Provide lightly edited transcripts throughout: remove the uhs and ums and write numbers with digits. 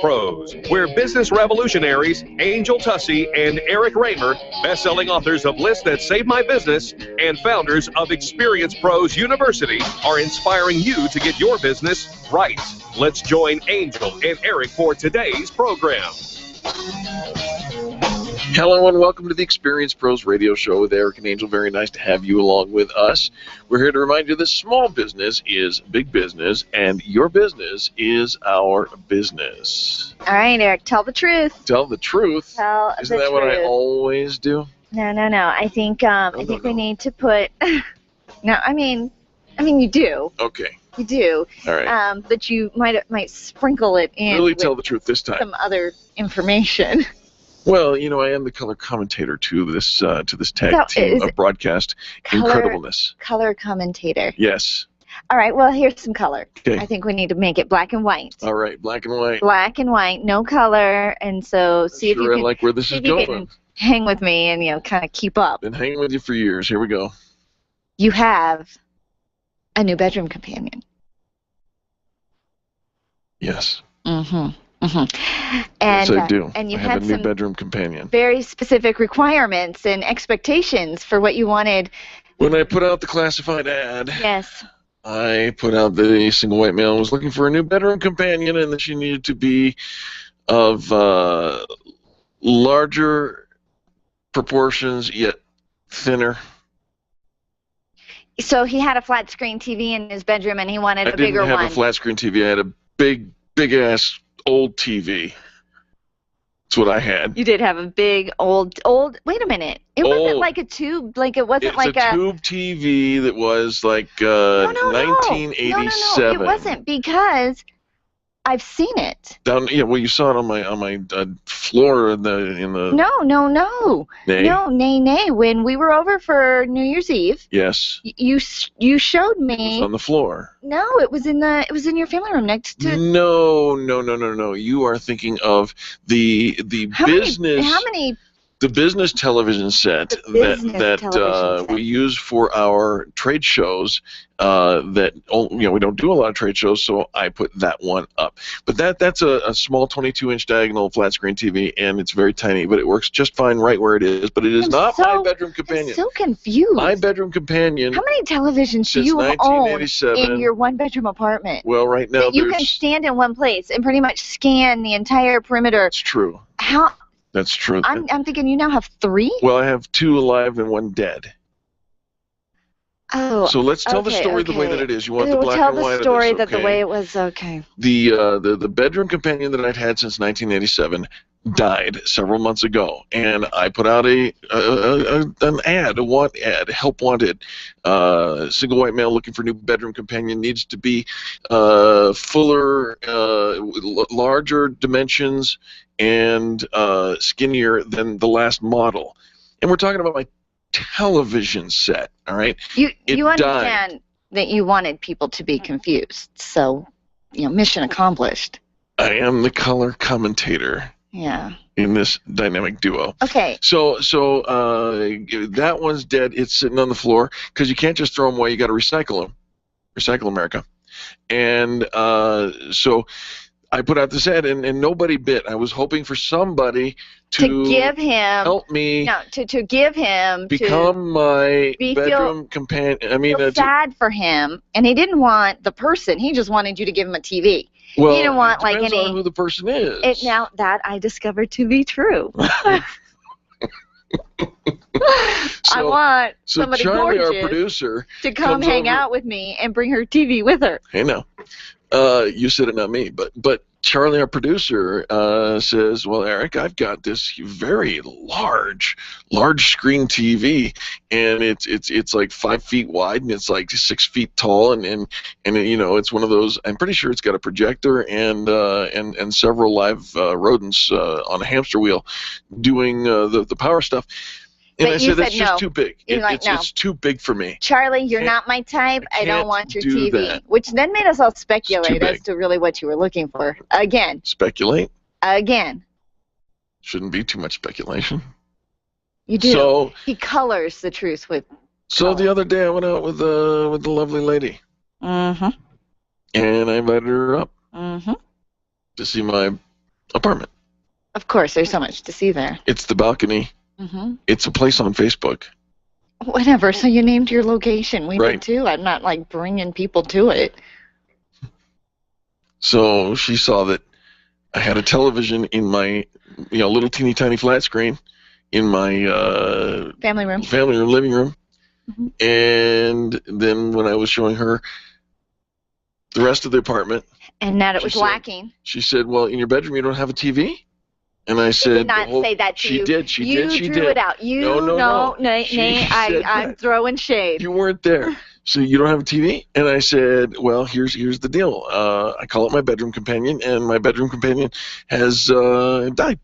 Pros, where business revolutionaries Angel Tussey and Eric Raymer, best-selling authors of Lists That Saved My Business and founders of Experience Pros University, are inspiring you to get your business right. Let's join Angel and Eric for today's program. Hello and welcome to the Experience Pros Radio Show with Eric and Angel. Very nice to have you along with us. We're here to remind you that small business is big business, and your business is our business. All right, Eric, tell the truth. Tell the truth? Isn't that what I always do? No. I think we need to put. No, I mean you do. Okay. You do. All right. But you might sprinkle it in. Really tell the truth this time. Some other information. Well, you know, I am the color commentator to this tag team of broadcast incredibleness. Color commentator. Yes. All right, well, here's some color. Okay. I think we need to make it black and white. All right, black and white. Black and white, no color, and so see if you can, like where this is going. You can hang with me and kind of keep up. Been hanging with you for years. Here we go. You have a new bedroom companion. Yes. Mm-hmm. And, yes, I do. And you I have a new bedroom companion. Very specific requirements and expectations for what you wanted. When I put out the classified ad, yes, I put out the single white male was looking for a new bedroom companion, and that she needed to be of larger proportions yet thinner. So he had a flat screen TV in his bedroom, and he wanted a bigger one. I didn't have a flat screen TV. I had a big ass old TV. That's what I had. You did have a big old. Wait a minute. It wasn't like a tube. Like it wasn't like a tube TV that was like 1987. No. It wasn't, because I've seen it. Well, you saw it on my floor in the. No. Nay. When we were over for New Year's Eve. Yes. You showed me. It was on the floor. No, it was in your family room next to. No. You are thinking of the business. How many? The business television set that we use for our trade shows. We don't do a lot of trade shows, so I put that one up. But that's a small 22-inch diagonal flat screen TV, and it's very tiny, but it works just fine right where it is. But it is not my bedroom companion. I'm so confused. My bedroom companion. How many televisions do you own in your one-bedroom apartment? Well, right now you can stand in one place and pretty much scan the entire perimeter. It's true. How? That's true. I'm thinking you now have 3? Well, I have 2 alive and 1 dead. Oh. So let's tell the story the way that it is. You want the black and white of this, Tell the story that the way it was, okay. The bedroom companion that I'd had since 1987 died several months ago, and I put out an ad, help wanted. Single white male looking for new bedroom companion, needs to be fuller, larger dimensions, and skinnier than the last model. And we're talking about my television set, all right? You understand that you wanted people to be confused, so, mission accomplished. I am the color commentator. Yeah. In this dynamic duo. Okay. So that one's dead. It's sitting on the floor because you can't just throw them away. You got to recycle them. Recycle America. And so I put out this ad, and nobody bit. I was hoping for somebody to give him help me. No, to give him become my bedroom companion. I mean, feel sad for him, and he didn't want the person. He just wanted you to give him a TV. Well, he didn't want it depends on who the person is. Now that I discovered to be true. I want somebody Charlie, gorgeous, our producer, to come hang out with me and bring her TV with her. Hey, now, you said it, not me, but Charlie, our producer, says, well, Eric, I've got this very large screen TV, and it's like 5 feet wide, and it's like 6 feet tall, and it's one of those. I'm pretty sure it's got a projector and several live rodents on a hamster wheel doing the power stuff. And I said, that's just too big. It's too big for me. Charlie, you're not my type. I don't want your TV. That. Which then made us all speculate as to really what you were looking for. Again. Speculate? Again. Shouldn't be too much speculation. You do. So, he colors the truth with So the other day I went out with the lovely lady. Mm-hmm. And I invited her up. Mm-hmm. To see my Apartment. Of course, there's so much to see there. It's the balcony. Mm-hmm. It's a place on Facebook. Whatever. So you named your location. We Right. did too. I'm not like bringing people to it. So she saw that I had a television in my, little teeny tiny flat screen in my Family room. living room. Mm-hmm. And then when I was showing her the rest of the apartment, And that it she was said- lacking. she said, "Well, in your bedroom you don't have a TV?" And I said, She did not say that to she you. did. She You did. She drew did. it out. You No. She said I'm that. throwing shade. You weren't there. So you don't have a TV? And I said, well, here's the deal. I call it my bedroom companion, and my bedroom companion has died.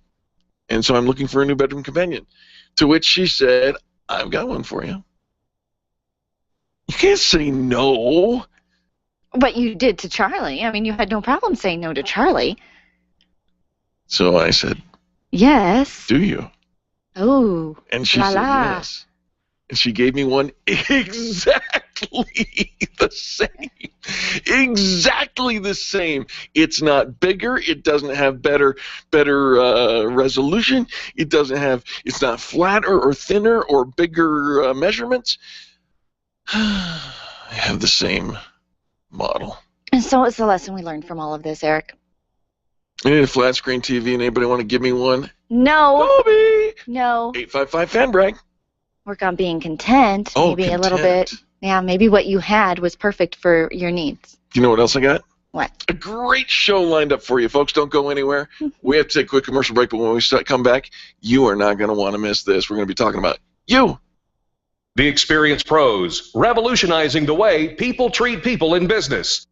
And so I'm looking for a new bedroom companion. To which she said, I've got one for you. You can't say no. But you did to Charlie. I mean, you had no problem saying no to Charlie. So I said, Yes. do you? Oh. And she La said, la. yes. And she gave me one exactly the same. Exactly the same. It's not bigger. It doesn't have better resolution. It's not flatter or thinner or bigger measurements. I have the same model. And so what's the lesson we learned from all of this, Eric? I need a flat screen TV, and anybody want to give me one? No. Toby! No. 855 fan brag. Work on being content. Oh, maybe content. a little bit. Yeah, maybe what you had was perfect for your needs. You know what else I got? What? A great show lined up for you, folks. Don't go anywhere. We have to take a quick commercial break, but when we come back, you are not going to want to miss this. We're going to be talking about you. The Experienced Pros, revolutionizing the way people treat people in business.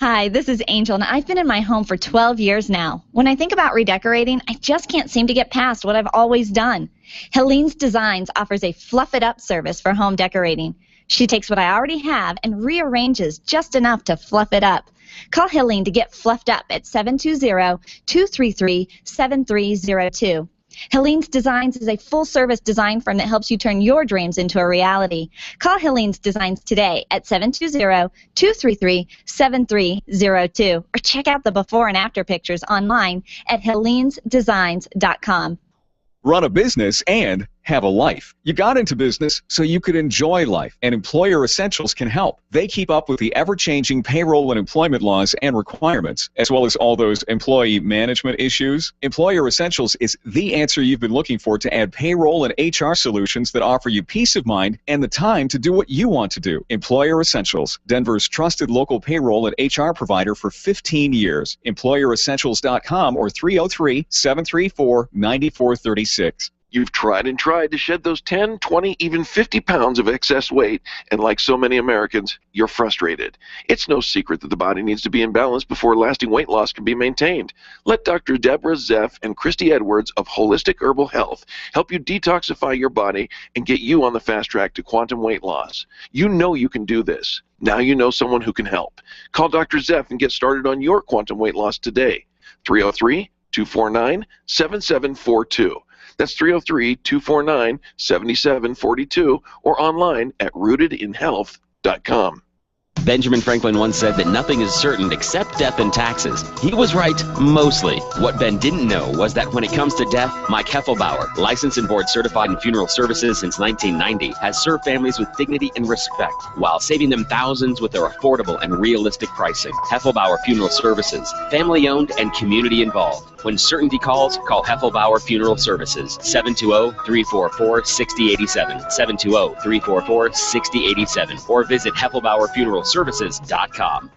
Hi, this is Angel, and I've been in my home for 12 years now. When I think about redecorating, I just can't seem to get past what I've always done. Helene's Designs offers a fluff-it-up service for home decorating. She takes what I already have and rearranges just enough to fluff it up. Call Helene to get fluffed up at 720-233-7302. Helene's Designs is a full-service design firm that helps you turn your dreams into a reality. Call Helene's Designs today at 720-233-7302 or check out the before and after pictures online at helenesdesigns.com. Run a business and have a life. You got into business so you could enjoy life, and Employer Essentials can help. They keep up with the ever-changing payroll and employment laws and requirements, as well as all those employee management issues. Employer Essentials is the answer you've been looking for to add payroll and HR solutions that offer you peace of mind and the time to do what you want to do. Employer Essentials, Denver's trusted local payroll and HR provider for 15 years. EmployerEssentials.com or 303-734-9436. You've tried and tried to shed those 10, 20, even 50 pounds of excess weight, and like so many Americans, you're frustrated. It's no secret that the body needs to be in balance before lasting weight loss can be maintained. Let Dr. Deborah Zeff and Christy Edwards of Holistic Herbal Health help you detoxify your body and get you on the fast track to quantum weight loss. You know you can do this. Now you know someone who can help. Call Dr. Zeff and get started on your quantum weight loss today. 303-249-7742. That's 303-249-7742 or online at rootedinhealth.com. Benjamin Franklin once said that nothing is certain except death and taxes. He was right, mostly. What Ben didn't know was that when it comes to death, Mike Heffelbauer, licensed and board certified in funeral services since 1990, has served families with dignity and respect while saving them thousands with their affordable and realistic pricing. Heffelbauer Funeral Services, family owned and community involved. When certainty calls, call Heffelbauer Funeral Services, 720-344-6087, 720-344-6087, or visit HeffelbauerFuneralServices.com.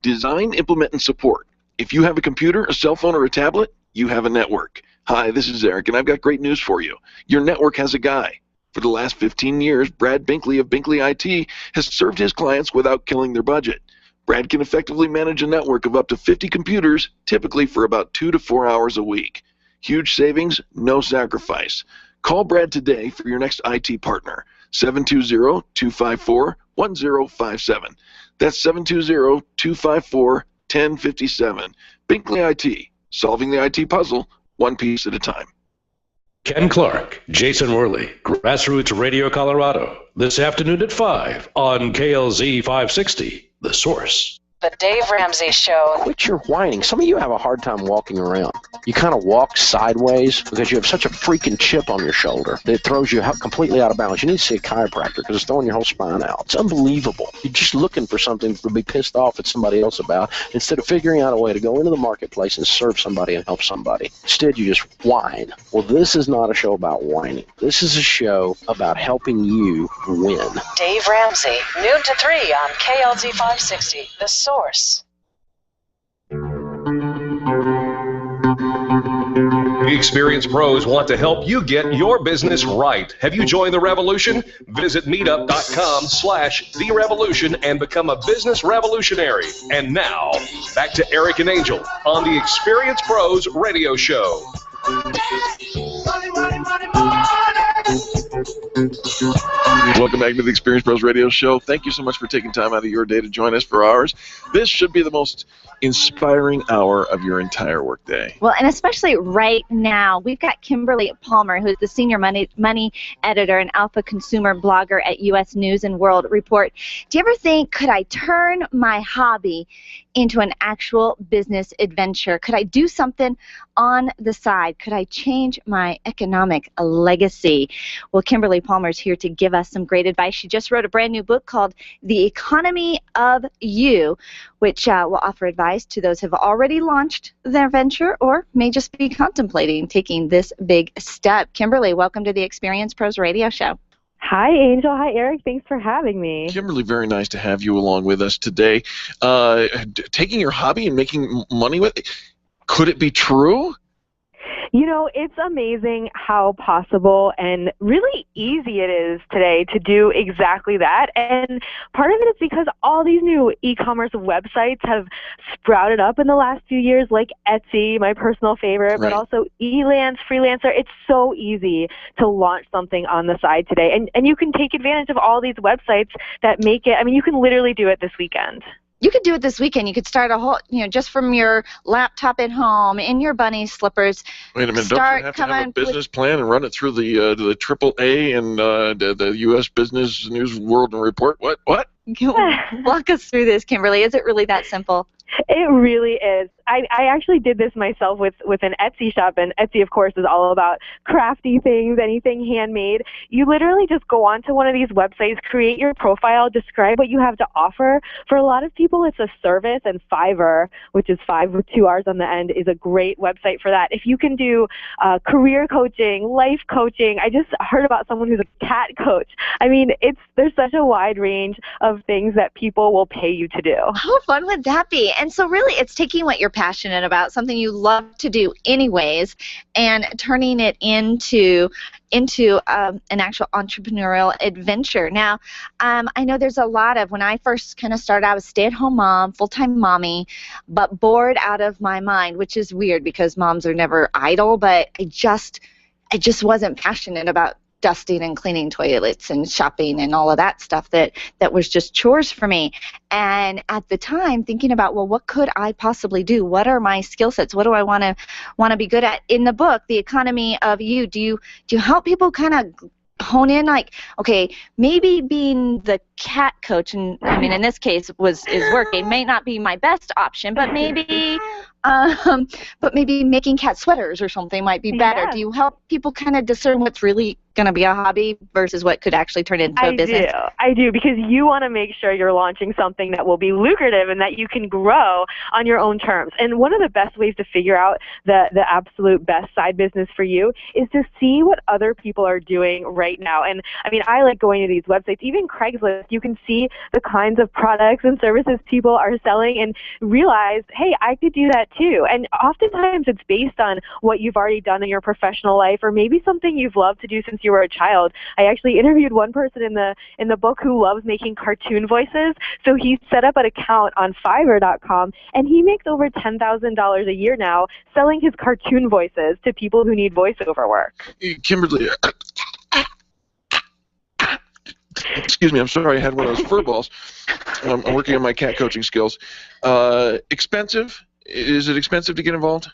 Design, implement, and support. If you have a computer, a cell phone, or a tablet, you have a network. Hi, this is Eric, and I've got great news for you. Your network has a guy. For the last 15 years, Brad Binkley of Binkley IT has served his clients without killing their budget. Brad can effectively manage a network of up to 50 computers, typically for about 2 to 4 hours a week. Huge savings, no sacrifice. Call Brad today for your next IT partner, 720-254-1057. That's 720-254-1057. Binkley IT, solving the IT puzzle, one piece at a time. Ken Clark, Jason Worley, Grassroots Radio Colorado, this afternoon at 5 on KLZ 560, The Source. The Dave Ramsey Show. Quit your whining. Some of you have a hard time walking around. You kind of walk sideways because you have such a freaking chip on your shoulder that it throws you completely out of balance. You need to see a chiropractor because it's throwing your whole spine out. It's unbelievable. You're just looking for something to be pissed off at somebody else about instead of figuring out a way to go into the marketplace and serve somebody and help somebody. Instead, you just whine. Well, this is not a show about whining. This is a show about helping you win. Dave Ramsey, noon to 3 on KLZ 560, The Source. The experienced pros want to help you get your business right. Have you joined the revolution? Visit meetup.com/therevolution and become a business revolutionary. And now, back to Eric and Angel on the Experienced Pros Radio Show. Welcome back to the Experienced Pros Radio Show. Thank you so much for taking time out of your day to join us for ours. This should be the most inspiring hour of your entire workday. Well, and especially right now, we've got Kimberly Palmer, who's the senior money editor and alpha consumer blogger at U.S. News and World Report. Do you ever think, could I turn my hobby into an actual business adventure? Could I do something on the side? Could I change my economic legacy? Well, Kimberly Palmer's here to give us some great advice. She just wrote a brand new book called The Economy of You, which will offer advice to those who have already launched their venture or may just be contemplating taking this big step. Kimberly, welcome to the Experienced Pros Radio Show. Hi, Angel. Hi, Eric. Thanks for having me. Kimberly, very nice to have you along with us today. Taking your hobby and making money with it, could it be true? You know, it's amazing how possible and really easy it is today to do exactly that. And part of it is because all these new e-commerce websites have sprouted up in the last few years, like Etsy, my personal favorite, but also Elance, Freelancer. It's so easy to launch something on the side today. And you can take advantage of all these websites that make it, I mean, you can literally do it this weekend. You could do it this weekend. You could start a whole, just from your laptop at home, in your bunny slippers. Wait a minute, don't you have to have a business plan and run it through the AAA and the U.S. Business News World Report? What? Walk us through this, Kimberly. Is it really that simple? It really is. I actually did this myself with an Etsy shop, and Etsy, of course, is all about crafty things, anything handmade. You literally just go onto one of these websites, create your profile, describe what you have to offer. For a lot of people, it's a service, and Fiverr, which is 5 with 2 R's on the end, is a great website for that. If you can do career coaching, life coaching, I just heard about someone who's a cat coach. I mean, there's such a wide range of things that people will pay you to do. How fun would that be? And so really it's taking what you're passionate about, something you love to do anyways, and turning it into an actual entrepreneurial adventure. Now, I know there's a lot of, when I first kind of started, I was a stay-at-home mom, full-time mommy, but bored out of my mind, which is weird because moms are never idle, but I just wasn't passionate about dusting and cleaning toilets and shopping and all of that stuff that was just chores for me. And at the time, thinking about, well, what could I possibly do? What are my skill sets? What do I want to be good at? In the book, The Economy of You, do you help people kind of hone in, like, okay, maybe being the cat coach, and I mean, in this case, is working, may not be my best option, but maybe making cat sweaters or something might be better. Do you help people kind of discern what's really going to be a hobby versus what could actually turn into a business? I do, because you want to make sure you're launching something that will be lucrative and that you can grow on your own terms. And one of the best ways to figure out the absolute best side business for you is to see what other people are doing right now. And I mean, I like going to these websites, even Craigslist. You can see the kinds of products and services people are selling and realize, hey, I could do that too. And oftentimes it's based on what you've already done in your professional life, or maybe something you've loved to do since you were a child. I actually interviewed one person in the book who loves making cartoon voices. So he set up an account on Fiverr.com, and he makes over $10,000 a year now selling his cartoon voices to people who need voiceover work. Kimberly, excuse me, I'm sorry, I had one of those fur balls. I'm working on my cat coaching skills. Expensive? Is it expensive to get involved?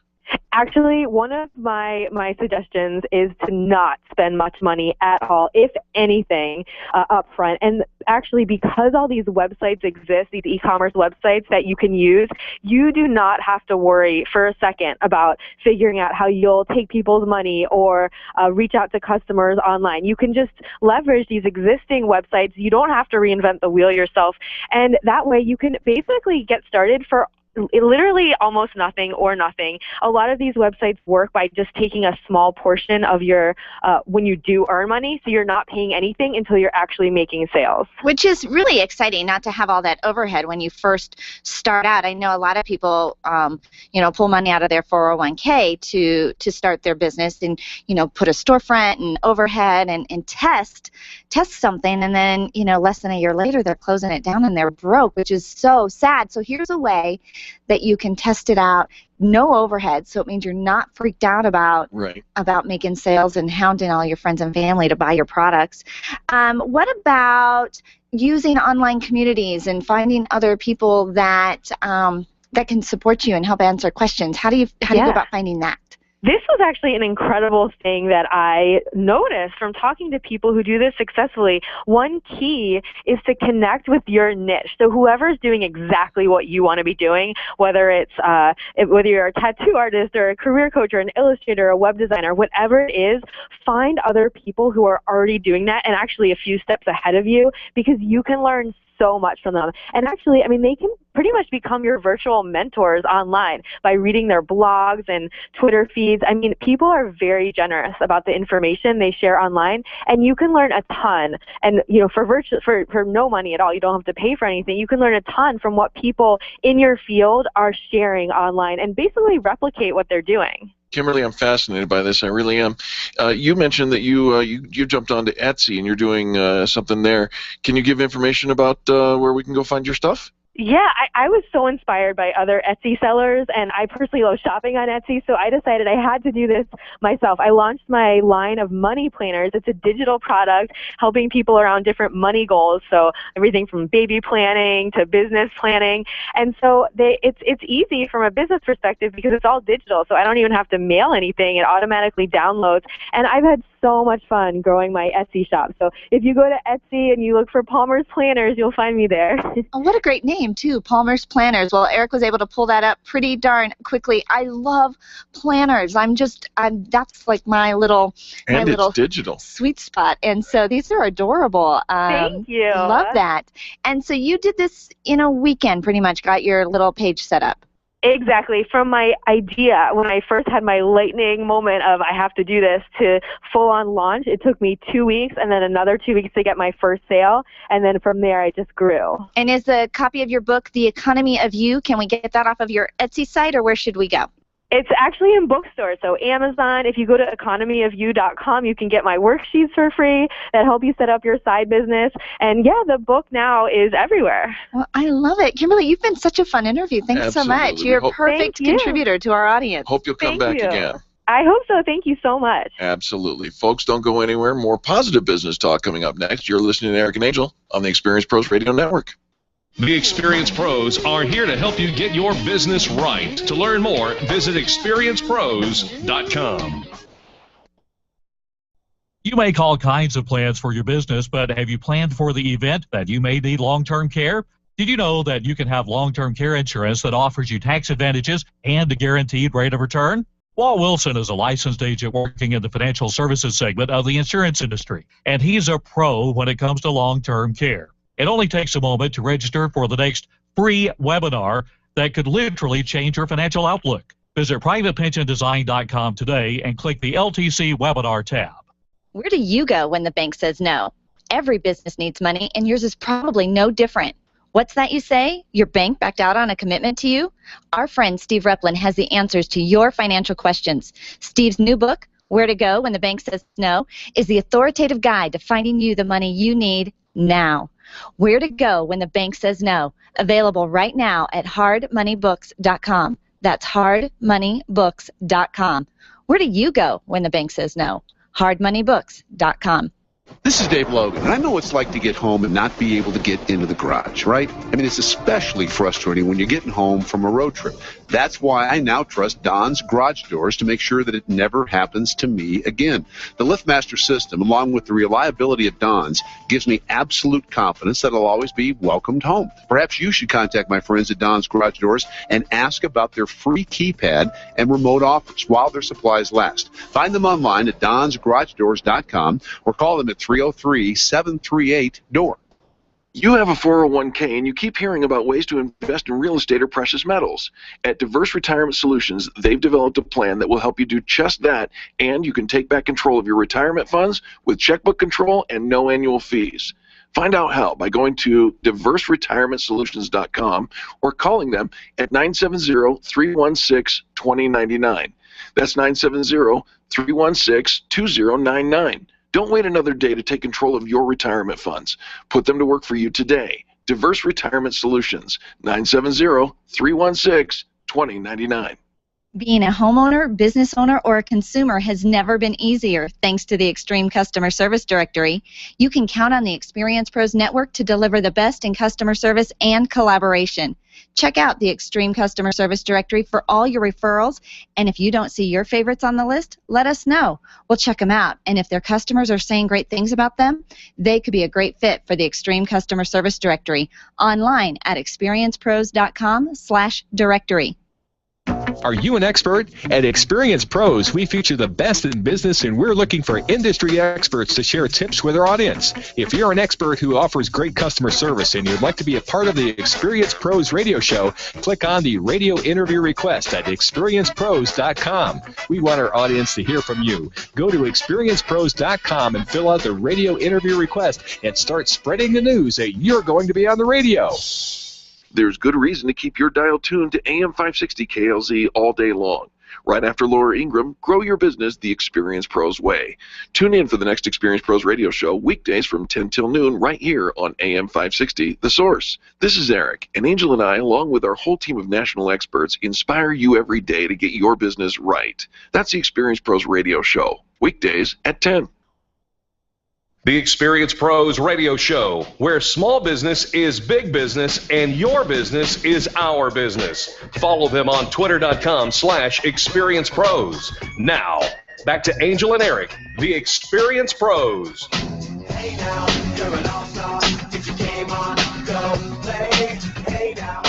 Actually, one of my suggestions is to not spend much money at all, if anything, up front. And actually, because all these websites exist, these e-commerce websites that you can use, you do not have to worry for a second about figuring out how you'll take people's money or reach out to customers online. You can just leverage these existing websites. You don't have to reinvent the wheel yourself. And that way, you can basically get started for literally almost nothing or nothing. A lot of these websites work by just taking a small portion of your, when you do earn money, so you're not paying anything until you're actually making sales. Which is really exciting, not to have all that overhead when you first start out. I know a lot of people, pull money out of their 401k to start their business and, put a storefront and overhead and test something, and then, less than a year later, they're closing it down and they're broke, which is so sad. So here's a way that you can test it out, no overhead, so it means you're not freaked out about making sales and hounding all your friends and family to buy your products. What about using online communities and finding other people that that can support you and help answer questions? How do you go about finding that? This was actually an incredible thing that I noticed from talking to people who do this successfully. One key is to connect with your niche. So whoever's doing exactly what you want to be doing, whether it's whether you're a tattoo artist or a career coach or an illustrator or a web designer, whatever it is, find other people who are already doing that and actually a few steps ahead of you, because you can learn so much from them. And actually, they can pretty much become your virtual mentors online by reading their blogs and Twitter feeds. People are very generous about the information they share online, and you can learn a ton. And, for no money at all, you don't have to pay for anything. You can learn a ton from what people in your field are sharing online and basically replicate what they're doing. Kimberly, I'm fascinated by this. I really am. You mentioned that you jumped onto Etsy and you're doing something there. Can you give information about where we can go find your stuff? Yeah, I was so inspired by other Etsy sellers, and I personally love shopping on Etsy, so I decided I had to do this myself. I launched my line of money planners. It's a digital product helping people around different money goals, so everything from baby planning to business planning. And so it's easy from a business perspective because it's all digital, so I don't even have to mail anything. It automatically downloads, and I've had so much fun growing my Etsy shop. So if you go to Etsy and you look for Palmer's Planners, you'll find me there. Oh, what a great name, too, Palmer's Planners. Well, Eric was able to pull that up pretty darn quickly. I love planners. That's like my little digital sweet spot. And so these are adorable. Thank you. Love that. And so you did this in a weekend, pretty much, got your little page set up. Exactly. From my idea, when I first had my lightning moment of I have to do this, to full-on launch, it took me 2 weeks and then another 2 weeks to get my first sale. And then from there, I just grew. And is a copy of your book, The Economy of You, can we get that off of your Etsy site, or where should we go? It's actually in bookstores, so Amazon. If you go to economyofyou.com, you can get my worksheets for free that help you set up your side business. And yeah, the book now is everywhere. Well, I love it. Kimberly, you've been such a fun interview. Thanks so much. You're a perfect contributor to our audience. Hope you'll come back again. I hope so. Thank you so much. Absolutely. Folks, don't go anywhere. More positive business talk coming up next. You're listening to Eric and Angel on the Experience Pros Radio Network. The Experience Pros are here to help you get your business right. To learn more, visit experiencepros.com. You make all kinds of plans for your business, but have you planned for the event that you may need long-term care? Did you know that you can have long-term care insurance that offers you tax advantages and a guaranteed rate of return? Walt Wilson is a licensed agent working in the financial services segment of the insurance industry, and he's a pro when it comes to long-term care. It only takes a moment to register for the next free webinar that could literally change your financial outlook. Visit privatepensiondesign.com today and click the LTC webinar tab. Where do you go when the bank says no? Every business needs money, and yours is probably no different. What's that you say? Your bank backed out on a commitment to you? Our friend Steve Replin has the answers to your financial questions. Steve's new book, Where to Go When the Bank Says No, is the authoritative guide to finding you the money you need now. Where to Go When the Bank Says No, available right now at hardmoneybooks.com. That's hardmoneybooks.com. Where do you go when the bank says no? hardmoneybooks.com. This is Dave Logan, and I know what it's like to get home and not be able to get into the garage, right? I mean, it's especially frustrating when you're getting home from a road trip. That's why I now trust Don's Garage Doors to make sure that it never happens to me again. The LiftMaster system, along with the reliability of Don's, gives me absolute confidence that I'll always be welcomed home. Perhaps you should contact my friends at Don's Garage Doors and ask about their free keypad and remote offers while their supplies last. Find them online at donsgaragedoors.com or call them at 303-738-DOOR. You have a 401k and you keep hearing about ways to invest in real estate or precious metals. At Diverse Retirement Solutions, they've developed a plan that will help you do just that, and you can take back control of your retirement funds with checkbook control and no annual fees. Find out how by going to diverseretirementsolutions.com or calling them at 970-316-2099. That's 970-316-2099. Don't wait another day to take control of your retirement funds. Put them to work for you today. Diverse Retirement Solutions, 970-316-2099. Being a homeowner, business owner, or a consumer has never been easier thanks to the Extreme Customer Service Directory. You can count on the Experience Pros Network to deliver the best in customer service and collaboration. Check out the Extreme Customer Service Directory for all your referrals, and if you don't see your favorites on the list, let us know. We'll check them out, and if their customers are saying great things about them, they could be a great fit for the Extreme Customer Service Directory online at experiencepros.com/directory. Are you an expert? At Experience Pros, we feature the best in business, and we're looking for industry experts to share tips with our audience. If you're an expert who offers great customer service and you'd like to be a part of the Experience Pros radio show, click on the radio interview request at experiencepros.com. We want our audience to hear from you. Go to experiencepros.com and fill out the radio interview request and start spreading the news that you're going to be on the radio. There's good reason to keep your dial tuned to AM 560 KLZ all day long. Right after Laura Ingram, grow your business the Experience Pros way. Tune in for the next Experience Pros radio show weekdays from 10 till noon right here on AM 560, The Source. This is Eric, and Angel and I, along with our whole team of national experts, inspire you every day to get your business right. That's the Experience Pros radio show, weekdays at 10. The Experience Pros radio show, where small business is big business and your business is our business. Follow them on twitter.com/experiencepros. Now, back to Angel and Eric, the Experience Pros. Hey now, you're an all-star. If you came on, go play. Hey now.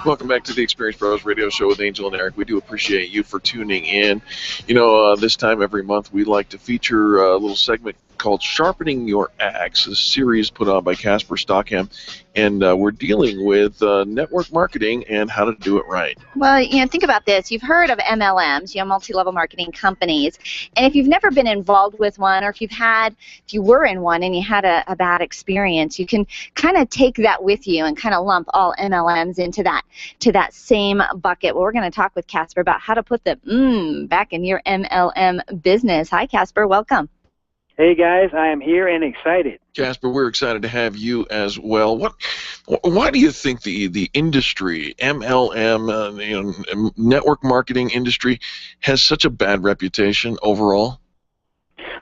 Welcome back to the Experience Pros radio show with Angel and Eric. We do appreciate you for tuning in. You know, this time every month we like to feature a little segment called Sharpening Your Axe, a series put on by Casper, Stockham, and we're dealing with network marketing and how to do it right. Well, you know, think about this. You've heard of MLMs, you know, multi-level marketing companies, and if you've never been involved with one, or if you were in one and you had a bad experience, you can kind of take that with you and kind of lump all MLMs into that same bucket. Well, we're going to talk with Casper about how to put the back in your MLM business. Hi, Casper. Welcome. Hey guys, I am here and excited. Casper, we're excited to have you as well. Why do you think the industry, MLM, network marketing industry, has such a bad reputation overall?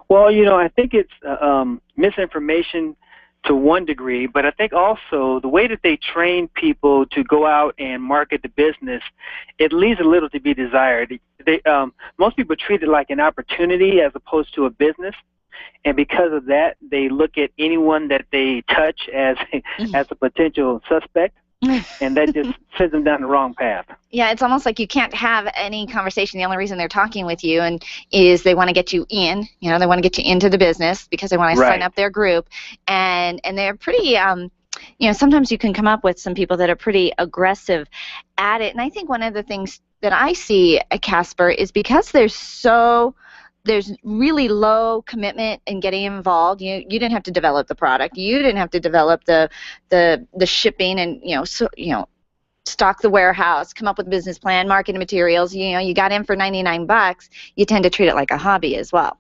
Well, you know, I think it's misinformation to one degree, but I think also the way that they train people to go out and market the business, it leaves a little to be desired. Most people treat it like an opportunity as opposed to a business. And because of that, they look at anyone that they touch as a potential suspect, and that just sends them down the wrong path. Yeah, it's almost like you can't have any conversation. The only reason they're talking with you is they want to get you in. You know, they want to get you into the business because they want to sign up their group, and they're pretty. You know, sometimes you can come up with some people that are pretty aggressive at it. And I think one of the things that I see at Casper is because there's really low commitment in getting involved. You didn't have to develop the product. You didn't have to develop the shipping and stock the warehouse, come up with a business plan, marketing materials. You know, you got in for $99. You tend to treat it like a hobby as well.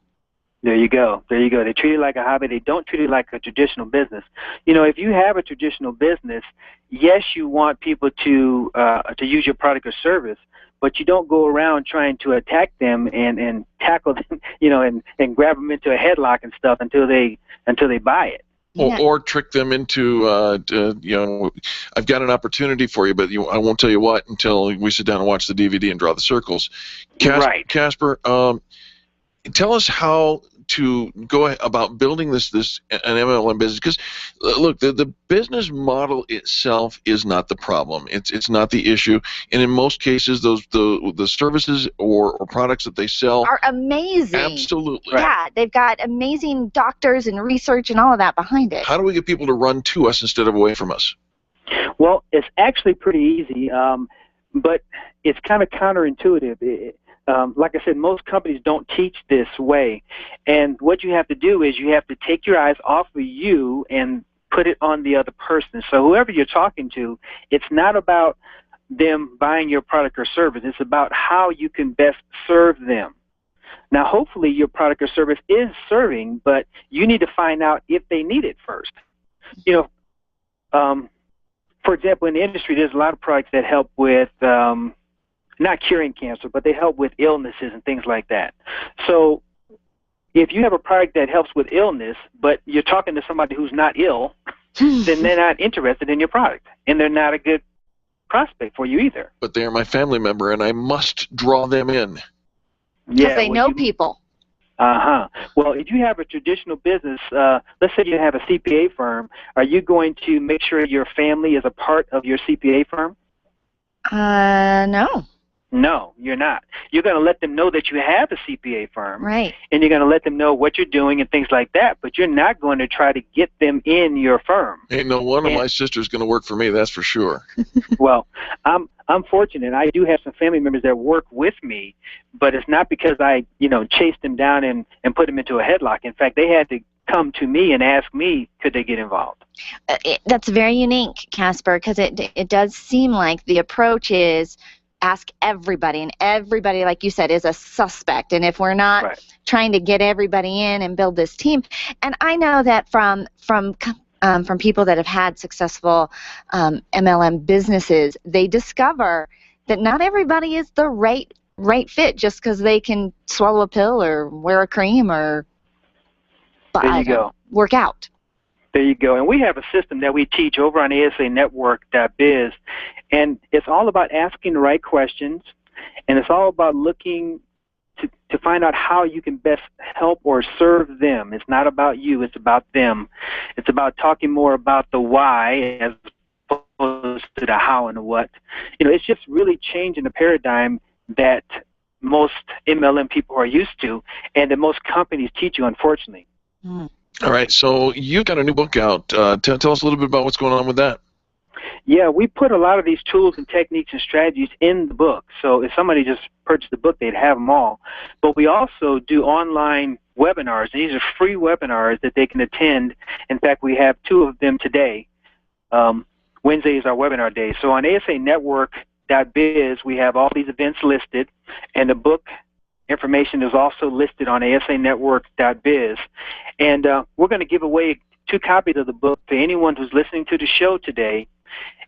There you go. They treat it like a hobby. They don't treat it like a traditional business. You know, if you have a traditional business, yes, you want people to use your product or service, but you don't go around trying to attack them and tackle them, and grab them into a headlock and stuff until they buy it. Or trick them into, I've got an opportunity for you, but I won't tell you what until we sit down and watch the DVD and draw the circles. Right. Casper, tell us how to go about building an MLM business, because look, the business model itself is not the problem. It's not the issue, and in most cases, the services or products that they sell are amazing. Absolutely. Yeah, they've got amazing doctors and research and all of that behind it. How do we get people to run to us instead of away from us? Well, it's actually pretty easy, but it's kind of counterintuitive. Like I said, most companies don't teach this way. And what you have to do is you have to take your eyes off of you and put it on the other person. So whoever you're talking to, it's not about them buying your product or service. It's about how you can best serve them. Now, hopefully your product or service is serving, but you need to find out if they need it first. For example, in the industry, there's a lot of products that help with not curing cancer, but they help with illnesses and things like that. So if you have a product that helps with illness, but you're talking to somebody who's not ill, then they're not interested in your product, and they're not a good prospect for you either. But they are my family member, and I must draw them in. Because they know people. Well, if you have a traditional business, let's say you have a CPA firm, are you going to make sure your family is a part of your CPA firm? No. No, you're not. You're going to let them know that you have a CPA firm. Right. And you're going to let them know what you're doing and things like that, but you're not going to try to get them in your firm. Ain't no one of my sisters going to work for me, that's for sure. Well, I'm fortunate. I do have some family members that work with me, but it's not because I, chased them down and put them into a headlock. In fact, they had to come to me and ask me, could they get involved? That's very unique, Casper, because it does seem like the approach is ask everybody, and everybody, like you said, is a suspect. And if we're not trying to get everybody in and build this team, and I know that from people that have had successful MLM businesses, they discover that not everybody is the right fit just because they can swallow a pill or wear a cream or work out. There you go. And we have a system that we teach over on ASAnetwork.biz, and it's all about asking the right questions, and it's all about looking to find out how you can best help or serve them. It's not about you, it's about them. It's about talking more about the why as opposed to the how and the what. It's just really changing the paradigm that most MLM people are used to and that most companies teach you, unfortunately. All right, so you've got a new book out. Tell us a little bit about what's going on with that. Yeah, we put a lot of these tools and techniques and strategies in the book. So if somebody just purchased the book, they'd have them all. But we also do online webinars. These are free webinars that they can attend. In fact, we have 2 of them today. Wednesday is our webinar day. So on ASAnetwork.biz, we have all these events listed, and the book information is also listed on ASAnetwork.biz. And we're going to give away 2 copies of the book to anyone who's listening to the show today,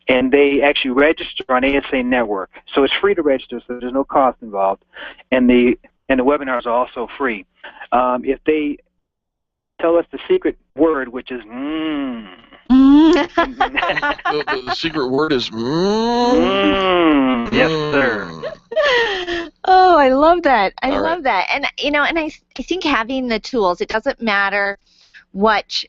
and they actually register on ASA Network. So it's free to register, so there's no cost involved. And the webinars are also free. If they tell us the secret word, which is the secret word is yes, sir. Oh, I love that. I love that. And I think having the tools, it doesn't matter what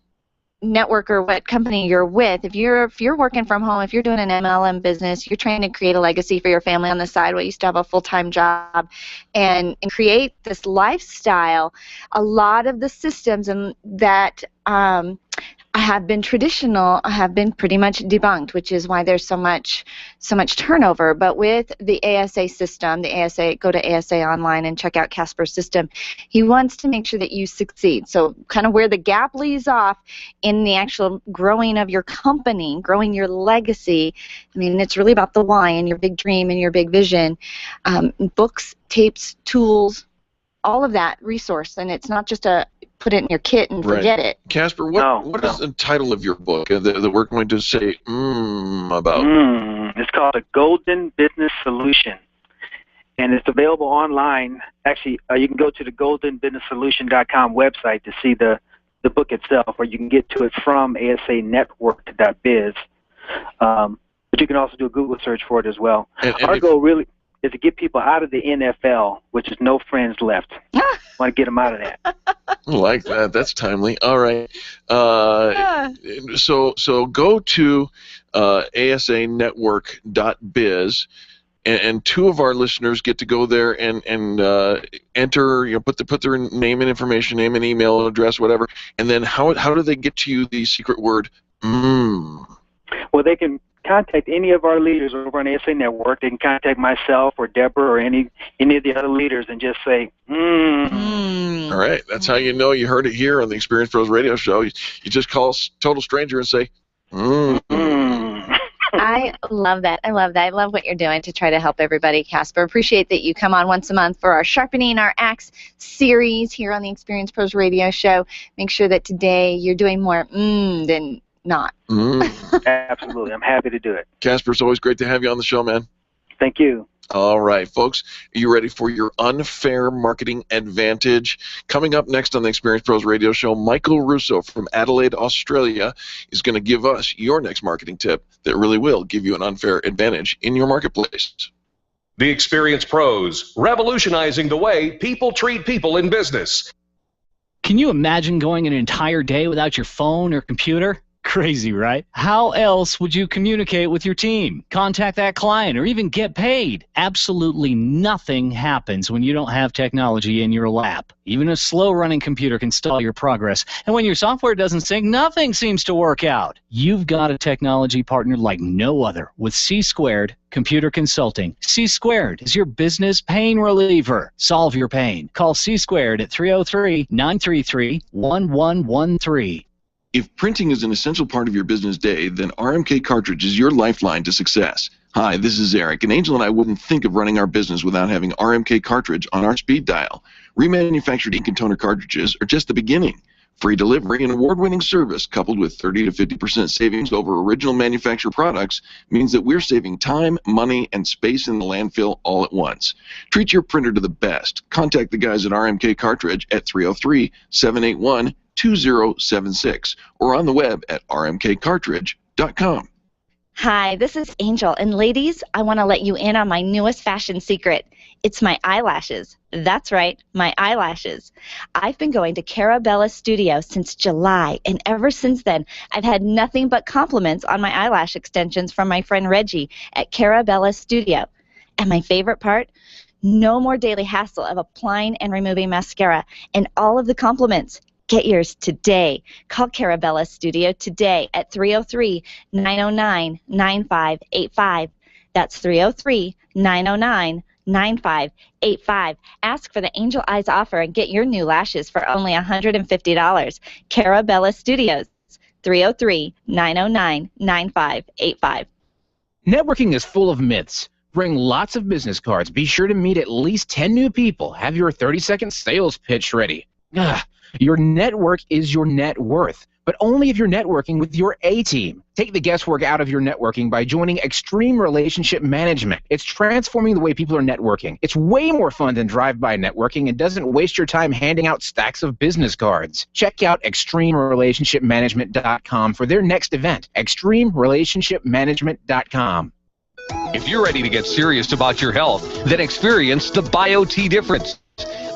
network or what company you're with. If you're working from home, if you're doing an MLM business, you're trying to create a legacy for your family on the side while you still have a full-time job and create this lifestyle, a lot of the systems that have been traditional have been pretty much debunked, which is why there's so much turnover. But with the ASA system, go to ASA online and check out Casper's system. He wants to make sure that you succeed. So kind of where the gap leaves off in the actual growing of your company, growing your legacy, I mean, it's really about the why and your big dream and your big vision. Books, tapes, tools, all of that resource, and it's not just a put it in your kit and forget it. Casper, what is the title of your book that we're going to say about? It's called A Golden Business Solution. and it's available online. Actually, you can go to the goldenbusinesssolution.com website to see the book itself, or you can get to it from asanetwork.biz. But you can also do a Google search for it as well. Our goal really is to get people out of the NFL, which is no friends left. Want to get them out of that. I like that. That's timely. All right. So go to asanetwork.biz, and two of our listeners get to go there and enter, put their name and information, name and email address, whatever, and then how do they get to you the secret word? Well, they can contact any of our leaders over on ASA Network. They can contact myself or Deborah or any of the other leaders and just say, All right. That's how you know you heard it here on the Experience Pros Radio Show. You just call a total stranger and say, I love that. I love that. I love what you're doing to try to help everybody, Casper. Appreciate that you come on once a month for our Sharpening Our Axe series here on the Experience Pros Radio Show. Make sure that today you're doing more than not. Absolutely. I'm happy to do it. Casper, it's always great to have you on the show, man. Thank you. All right, folks, are you ready for your unfair marketing advantage? Coming up next on the Experience Pros Radio Show, Michael Russo from Adelaide, Australia, is going to give us your next marketing tip that really will give you an unfair advantage in your marketplace. The Experience Pros, revolutionizing the way people treat people in business. Can you imagine going an entire day without your phone or computer? Crazy, right? How else would you communicate with your team, contact that client, or even get paid? Absolutely nothing happens when you don't have technology in your lap. Even a slow-running computer can stall your progress. And when your software doesn't sync, nothing seems to work out. You've got a technology partner like no other with C2 Computer Consulting. C2 is your business pain reliever. Solve your pain. Call C2 at 303-933-1113. If printing is an essential part of your business day, then RMK Cartridge is your lifeline to success. Hi, this is Eric, and Angel and I wouldn't think of running our business without having RMK Cartridge on our speed dial. Remanufactured ink and toner cartridges are just the beginning. Free delivery and award-winning service coupled with 30 to 50% savings over original manufacturer products means that we're saving time, money, and space in the landfill all at once. Treat your printer to the best. Contact the guys at RMK Cartridge at 303-781-2076 or on the web at rmkcartridge.com. Hi, this is Angel, and ladies, I want to let you in on my newest fashion secret. It's my eyelashes. That's right, my eyelashes. I've been going to Carabella Studio since July, and ever since then, I've had nothing but compliments on my eyelash extensions from my friend Reggie at Carabella Studio. And my favorite part? No more daily hassle of applying and removing mascara, and all of the compliments. Get yours today. Call Carabella Studio today at 303-909-9585. That's 303-909-9585. Ask for the Angel Eyes offer and get your new lashes for only $150. Carabella Studios, 303-909-9585. Networking is full of myths. Bring lots of business cards. Be sure to meet at least 10 new people. Have your 30-second sales pitch ready. Your network is your net worth, but only if you're networking with your A-team. Take the guesswork out of your networking by joining Extreme Relationship Management. It's transforming the way people are networking. It's way more fun than drive-by networking and doesn't waste your time handing out stacks of business cards. Check out ExtremeRelationshipManagement.com for their next event, ExtremeRelationshipManagement.com. If you're ready to get serious about your health, then experience the BioT difference.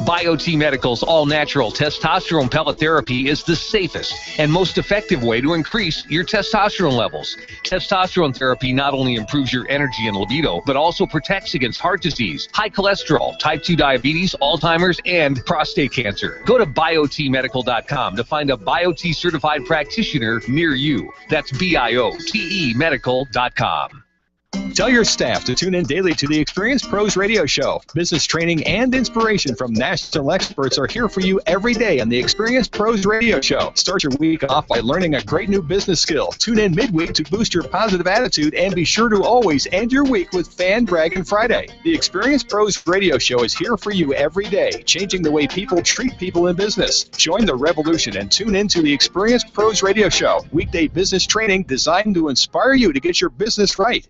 BioT Medical's all-natural testosterone pellet therapy is the safest and most effective way to increase your testosterone levels. Testosterone therapy not only improves your energy and libido, but also protects against heart disease, high cholesterol, type 2 diabetes, Alzheimer's, and prostate cancer. Go to biotmedical.com to find a BioT certified practitioner near you. That's BIOTE medical.com. Tell your staff to tune in daily to the Experience Pros Radio Show. Business training and inspiration from national experts are here for you every day on the Experience Pros Radio Show. Start your week off by learning a great new business skill. Tune in midweek to boost your positive attitude and be sure to always end your week with Fan Dragon Friday. The Experience Pros Radio Show is here for you every day, changing the way people treat people in business. Join the revolution and tune in to the Experience Pros Radio Show. Weekday business training designed to inspire you to get your business right.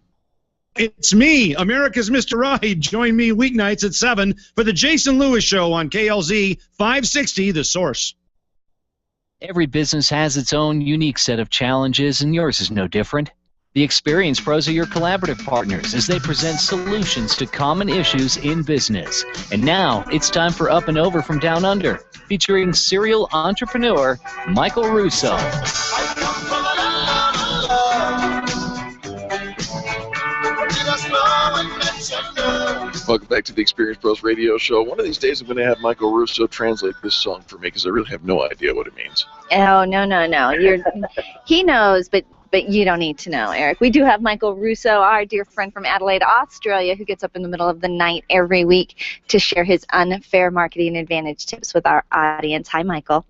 It's me, America's Mr. Right. Join me weeknights at 7 for the Jason Lewis Show on KLZ 560, The Source. Every business has its own unique set of challenges, and yours is no different. The Experience Pros are your collaborative partners as they present solutions to common issues in business. And now, it's time for Up and Over from Down Under, featuring serial entrepreneur Michael Russo. Welcome back to the Experience Pros Radio Show. One of these days I'm going to have Michael Russo translate this song for me because I really have no idea what it means. Oh, no. He knows, but you don't need to know, Eric. We do have Michael Russo, our dear friend from Adelaide, Australia, who gets up in the middle of the night every week to share his unfair marketing advantage tips with our audience. Hi, Michael.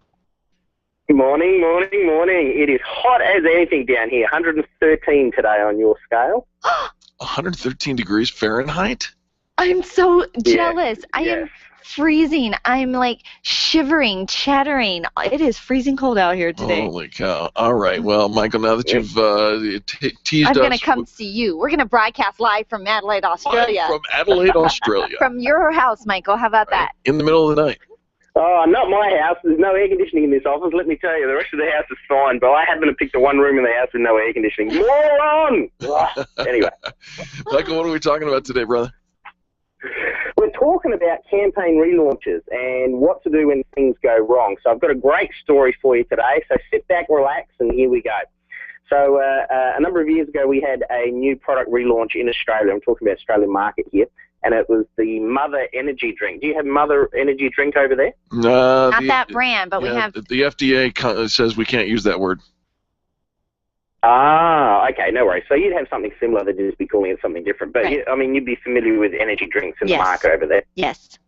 Morning. It is hot as anything down here. 113 today on your scale. 113 degrees Fahrenheit? I'm so jealous. I am freezing. I'm like shivering, chattering. It is freezing cold out here today. Holy cow. All right. Well, Michael, now that you've teased us. I'm going to come see you. We're going to broadcast live from Adelaide, Australia. From Adelaide, Australia. From your house, Michael. How about that? In the middle of the night. Oh, not my house. There's no air conditioning in this office. Let me tell you, the rest of the house is fine. But I happen to pick the one room in the house with no air conditioning. Moron! Anyway. Michael, what are we talking about today, brother? We're talking about campaign relaunches and what to do when things go wrong. So I've got a great story for you today. So sit back, relax, and here we go. So a number of years ago, we had a new product relaunch in Australia. I'm talking about Australian market here. And it was the Mother Energy drink. Do you have Mother Energy drink over there? Not that brand, but we have... The FDA says we can't use that word. Ah, okay, no worries. So you'd have something similar, they'd just be calling it something different. But, right. I mean, you'd be familiar with energy drinks in the market over there. Yes.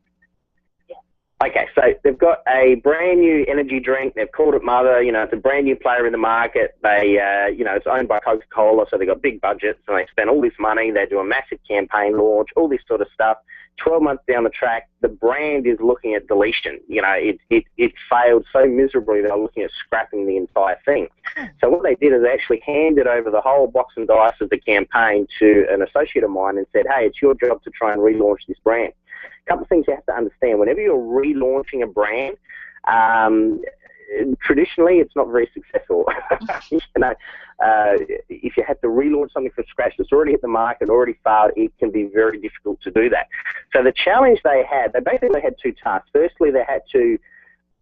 Okay, so they've got a brand new energy drink. They've called it Mother. You know, it's a brand new player in the market. They, it's owned by Coca-Cola, so they've got big budgets, and they spend all this money. They do a massive campaign launch, all this sort of stuff. 12 months down the track, the brand is looking at deletion. You know, it failed so miserably they're looking at scrapping the entire thing. So what they did is they actually handed over the whole box and dice of the campaign to an associate of mine and said, hey, it's your job to try and relaunch this brand. A couple of things you have to understand. Whenever you're relaunching a brand, traditionally it's not very successful. If you have to relaunch something from scratch that's already hit the market, already failed, it can be very difficult to do that. So the challenge they basically had two tasks. Firstly, they had to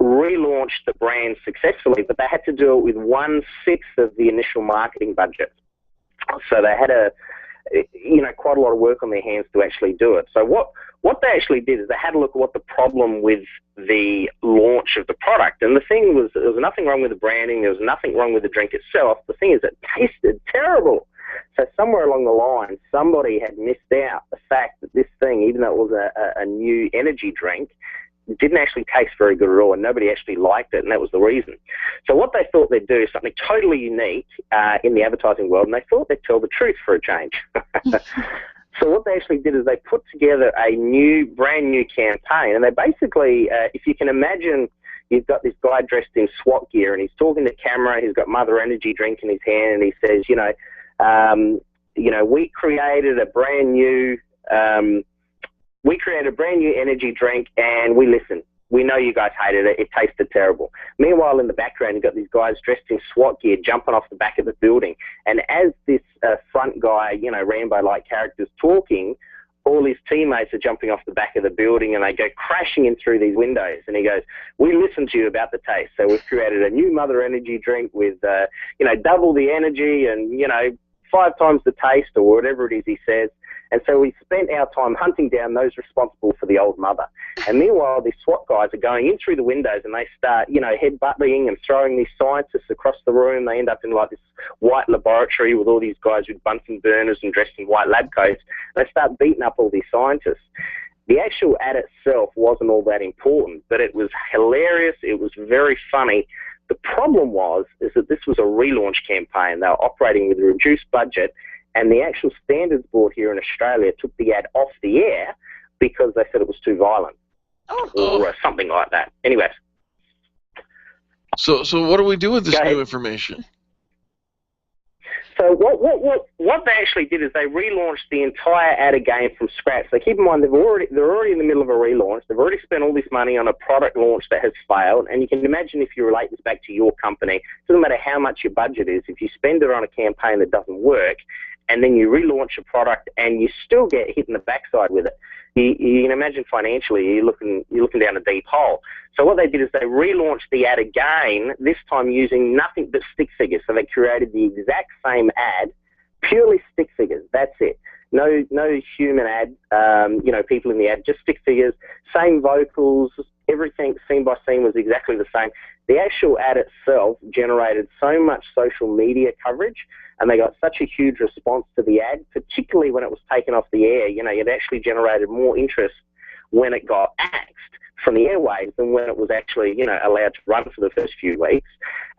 relaunch the brand successfully, but they had to do it with 1/6 of the initial marketing budget. So they had quite a lot of work on their hands to actually do it. So what they actually did is they had a look at what the problem with the launch of the product. And the thing was, there was nothing wrong with the branding. There was nothing wrong with the drink itself. The thing is, it tasted terrible. So somewhere along the line, somebody had missed out the fact that this thing, even though it was a new energy drink, didn't actually taste very good at all, and nobody actually liked it, and that was the reason. So what they thought they'd do is something totally unique in the advertising world, and they thought they'd tell the truth for a change. So what they actually did is they put together a brand new campaign, and they basically, if you can imagine, you've got this guy dressed in SWAT gear, and he's talking to camera, he's got Mother Energy drink in his hand, and he says, we created a brand new energy drink, and we listened. We know you guys hated it. It tasted terrible. Meanwhile, in the background, you've got these guys dressed in SWAT gear jumping off the back of the building. And as this front guy, Rambo-like character's talking, all his teammates are jumping off the back of the building, and they go crashing in through these windows. And he goes, we listened to you about the taste. So we've created a new Mother Energy drink with, double the energy and, 5 times the taste, or whatever it is he says. And so we spent our time hunting down those responsible for the old Mother. And meanwhile, these SWAT guys are going in through the windows, and they start, headbutting and throwing these scientists across the room. They end up in like this white laboratory with all these guys with Bunsen burners and dressed in white lab coats. They start beating up all these scientists. The actual ad itself wasn't all that important, but it was hilarious. It was very funny. The problem is that this was a relaunch campaign. They were operating with a reduced budget, and the actual standards board here in Australia took the ad off the air because they said it was too violent or something like that. Anyways. So what do we do with this new information? So what they actually did is they relaunched the entire ad again from scratch. So keep in mind they're already in the middle of a relaunch. They've already spent all this money on a product launch that has failed. And you can imagine if you relate this back to your company, it doesn't matter how much your budget is. If you spend it on a campaign that doesn't work, and then you relaunch a product and you still get hit in the backside with it, you can imagine financially you're looking down a deep hole. So what they did is they relaunched the ad again, this time using nothing but stick figures. So they created the exact same ad, purely stick figures. That's it. No human ad, people in the ad, just stick figures, same vocals, everything scene by scene was exactly the same. The actual ad itself generated so much social media coverage, and they got such a huge response to the ad, particularly when it was taken off the air. It actually generated more interest when it got axed from the airwaves than when it was actually, allowed to run for the first few weeks.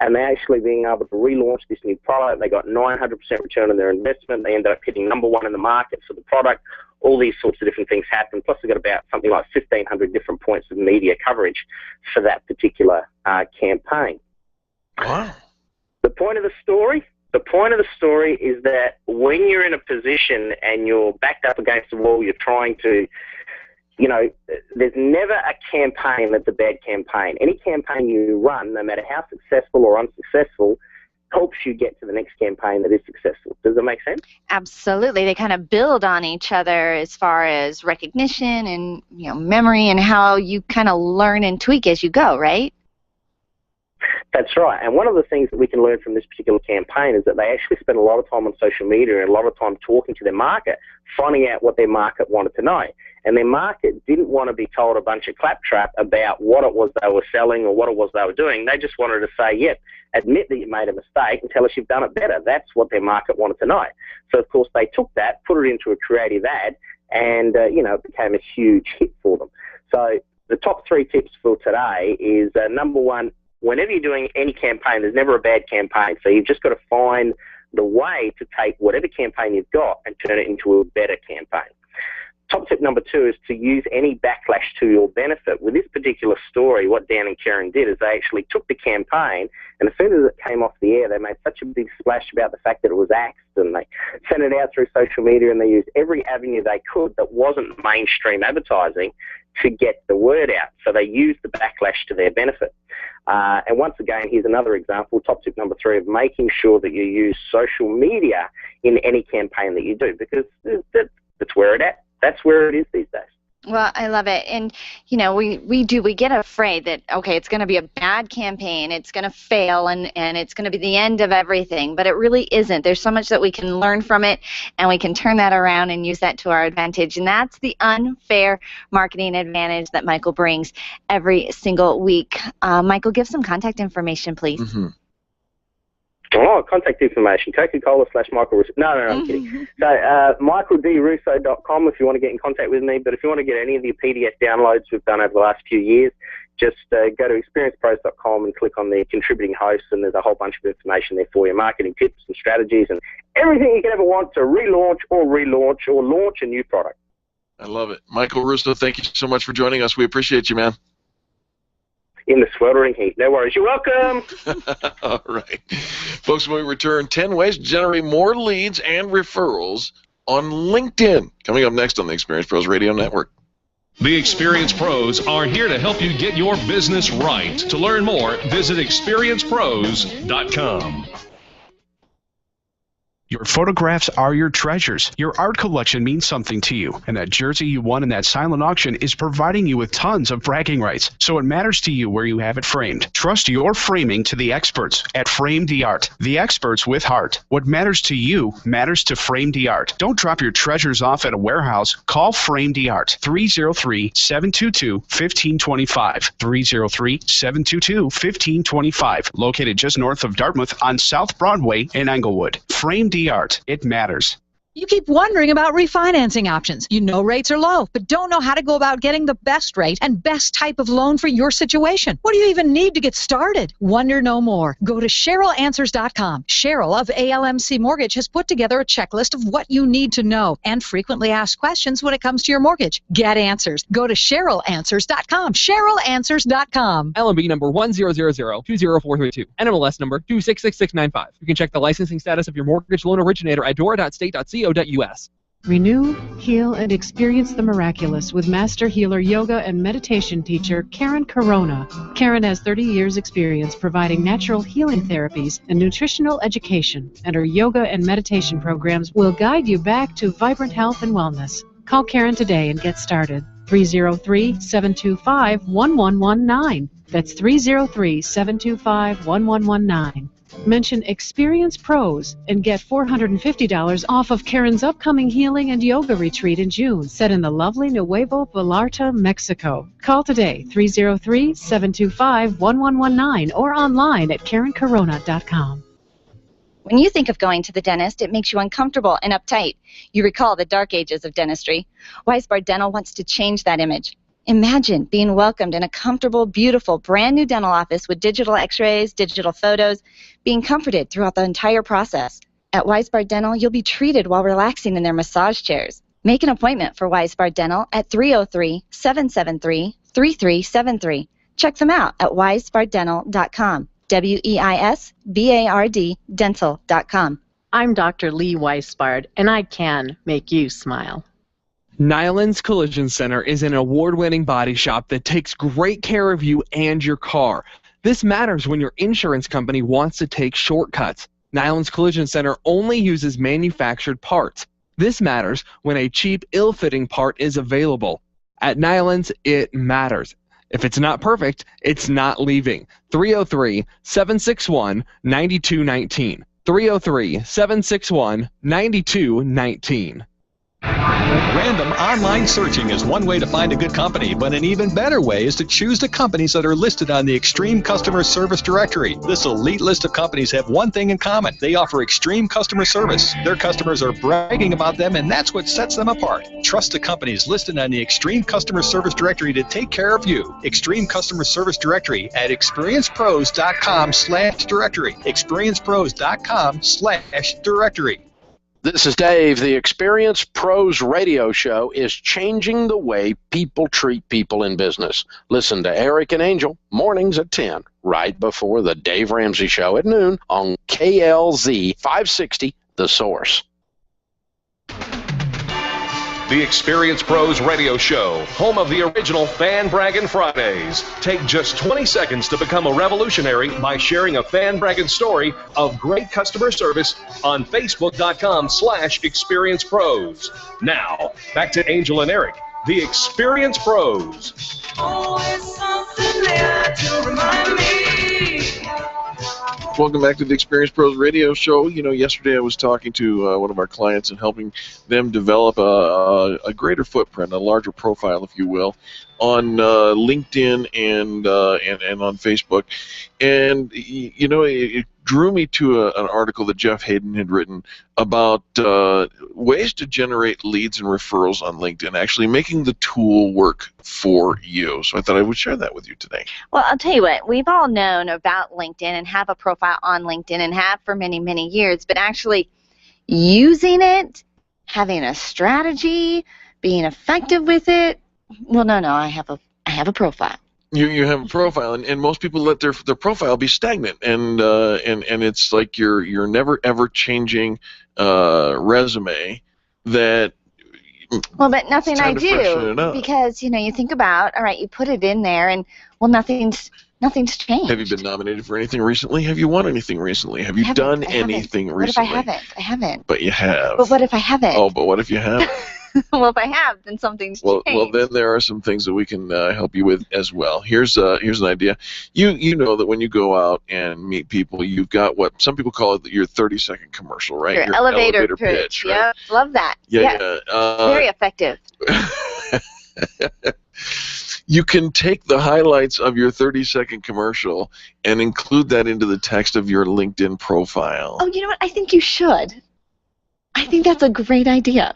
And they actually being able to relaunch this new product, they got 900% return on their investment. They ended up hitting #1 in the market for the product. All these sorts of different things happened. Plus, they got about something like 1,500 different points of media coverage for that particular campaign. Wow. The point of the story is that when you're in a position and you're backed up against the wall, you're trying to, there's never a campaign that's a bad campaign. Any campaign you run, no matter how successful or unsuccessful, helps you get to the next campaign that is successful. Does that make sense? Absolutely. They kind of build on each other as far as recognition and memory and how you kind of learn and tweak as you go, right? That's right. And one of the things that we can learn from this particular campaign is that they actually spent a lot of time on social media and a lot of time talking to their market, finding out what their market wanted to know. And their market didn't want to be told a bunch of claptrap about what it was they were selling or what it was they were doing. They just wanted to say, yep, admit that you made a mistake and tell us you've done it better. That's what their market wanted to know. So, of course, they took that, put it into a creative ad, and, it became a huge hit for them. So the top 3 tips for today is, number 1, whenever you're doing any campaign, there's never a bad campaign. So you've just got to find the way to take whatever campaign you've got and turn it into a better campaign. Top tip number 2 is to use any backlash to your benefit. With this particular story, what Dan and Karen did is they actually took the campaign, and as soon as it came off the air, they made such a big splash about the fact that it was axed, and they sent it out through social media, and they used every avenue they could that wasn't mainstream advertising to get the word out. So they used the backlash to their benefit. And once again, here's another example, top tip number 3, of making sure that you use social media in any campaign that you do, because that's where that's where it is these days. Well, I love it. And, we get afraid that, okay, it's going to be a bad campaign, it's going to fail, and it's going to be the end of everything. But it really isn't. There's so much that we can learn from it, and we can turn that around and use that to our advantage. And that's the unfair marketing advantage that Michael brings every single week. Michael, give some contact information, please. Mm-hmm. Oh, contact information, Coca-Cola/Michael Russo. No, I'm kidding. So, michaeldrusso.com if you want to get in contact with me. But if you want to get any of the PDF downloads we've done over the last few years, just go to experiencepros.com and click on the contributing hosts, and there's a whole bunch of information there for you, marketing tips and strategies and everything you can ever want to relaunch or launch a new product. I love it. Michael Russo, thank you so much for joining us. We appreciate you, man. In the sweltering heat. No worries. You're welcome. All right. Folks, when we return, 10 ways to generate more leads and referrals on LinkedIn. Coming up next on the Experience Pros Radio Network. The Experience Pros are here to help you get your business right. To learn more, visit experiencepros.com. Your photographs are your treasures. Your art collection means something to you, and that jersey you won in that silent auction is providing you with tons of bragging rights, so it matters to you where you have it framed. Trust your framing to the experts at Frame Art, the experts with heart. What matters to you matters to Frame Art. Don't drop your treasures off at a warehouse. Call Frame Art, 303-722-1525, 303-722-1525, located just north of Dartmouth on South Broadway in Englewood. Frame Art. It matters. You keep wondering about refinancing options. You know rates are low, but don't know how to go about getting the best rate and best type of loan for your situation. What do you even need to get started? Wonder no more. Go to CherylAnswers.com. Cheryl of ALMC Mortgage has put together a checklist of what you need to know and frequently asked questions when it comes to your mortgage. Get answers. Go to CherylAnswers.com. CherylAnswers.com. LMB number 100020432. NMLS number 266695. You can check the licensing status of your mortgage loan originator at dora.state.co.us. Renew, heal, and experience the miraculous with Master Healer Yoga and Meditation teacher Karen Corona. Karen has 30 years experience providing natural healing therapies and nutritional education, and her yoga and meditation programs will guide you back to vibrant health and wellness. Call Karen today and get started. 303-725-1119. That's 303-725-1119. Mention Experience Pros and get $450 off of Karen's upcoming healing and yoga retreat in June, set in the lovely Nuevo Vallarta, Mexico. Call today, 303-725-1119, or online at KarenCorona.com. When you think of going to the dentist, it makes you uncomfortable and uptight. You recall the dark ages of dentistry. Weisbard Dental wants to change that image. Imagine being welcomed in a comfortable, beautiful, brand new dental office with digital x-rays, digital photos, being comforted throughout the entire process. At Weisbard Dental, you'll be treated while relaxing in their massage chairs. Make an appointment for Weisbard Dental at 303-773-3373. Check them out at weisbarddental.com. WEISBARD dental.com. I'm Dr. Lee Weisbard, and I can make you smile. Nyland's Collision Center is an award-winning body shop that takes great care of you and your car. This matters when your insurance company wants to take shortcuts. Nyland's Collision Center only uses manufactured parts. This matters when a cheap, ill-fitting part is available. At Nyland's, it matters. If it's not perfect, it's not leaving. 303-761-9219. 303-761-9219. Random online searching is one way to find a good company, but an even better way is to choose the companies that are listed on the Extreme Customer Service Directory. This elite list of companies have one thing in common. They offer extreme customer service. Their customers are bragging about them, and that's what sets them apart. Trust the companies listed on the Extreme Customer Service Directory to take care of you. Extreme Customer Service Directory at experiencepros.com/directory. experiencepros.com/directory. This is Dave. The Experience Pros radio show is changing the way people treat people in business. Listen to Eric and Angel mornings at 10, right before the Dave Ramsey Show at noon on KLZ 560, The Source. The Experience Pros Radio Show, home of the original Fan Braggin' Fridays. Take just 20 seconds to become a revolutionary by sharing a Fan Braggin' story of great customer service on Facebook.com/Experience Pros. Now, back to Angel and Eric, the Experience Pros. Always something there to remind me. Welcome back to the Experience Pros Radio Show. You know, yesterday I was talking to one of our clients and helping them develop a greater footprint, a larger profile, if you will, on LinkedIn and on Facebook. And, you know, it drew me to an article that Jeff Hayden had written about ways to generate leads and referrals on LinkedIn, actually making the tool work for you. So I thought I would share that with you today. Well, I'll tell you what, we've all known about LinkedIn and have a profile on LinkedIn and have for many, many years, but actually using it, having a strategy, being effective with it, well, no, I have a profile. You have a profile, and most people let their profile be stagnant, and it's like you're never ever changing resume that. Well, but nothing I do, because you think about, all right, you put it in there, and well, nothing's changed. Have you been nominated for anything recently? Have you won anything recently? Have you done anything recently? What if I haven't? I haven't. But you have. But what if I haven't? Oh, but what if you have? Well, if I have, then something's changed. Well, then there are some things that we can help you with as well. Here's an idea. You know that when you go out and meet people, you've got what some people call it your 30-second commercial, right? Your elevator pitch. Right? Yep, love that. Yeah. Very effective. You can take the highlights of your 30-second commercial and include that into the text of your LinkedIn profile. Oh, you know what? I think you should. I think that's a great idea.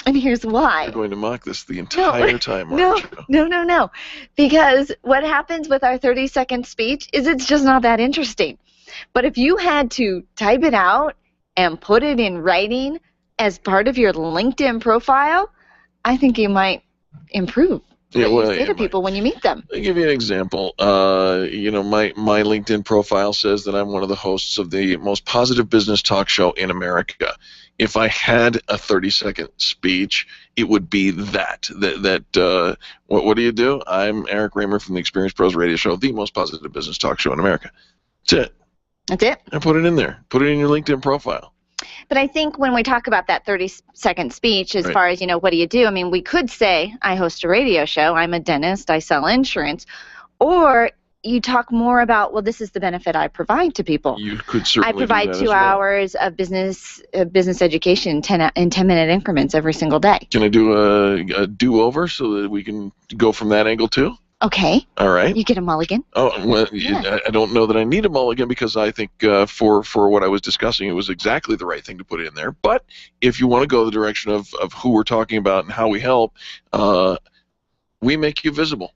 And here's why. You're going to mock this the entire time, No, aren't you? no. Because what happens with our 30-second speech is it's just not that interesting. But if you had to type it out and put it in writing as part of your LinkedIn profile, I think you might improve what you say to people when you meet them. I'll give you an example. My LinkedIn profile says that I'm one of the hosts of the most positive business talk show in America. If I had a 30-second speech, it would be that. What do you do? I'm Eric Raymer from the Experience Pros Radio Show, the most positive business talk show in America. That's it. That's it. And put it in there. Put it in your LinkedIn profile. But I think when we talk about that 30-second speech, as far as, what do you do? I mean, we could say, I host a radio show, I'm a dentist, I sell insurance. Or you talk more about, well, this is the benefit I provide to people. You could certainly I provide do that 2 as well. hours of business education in 10-minute increments every single day. Can I do a do-over so that we can go from that angle too? Okay. All right. You get a mulligan. Oh, well, I don't know that I need a mulligan because I think for what I was discussing, it was exactly the right thing to put in there. But if you want to go the direction of who we're talking about and how we help, we make you visible.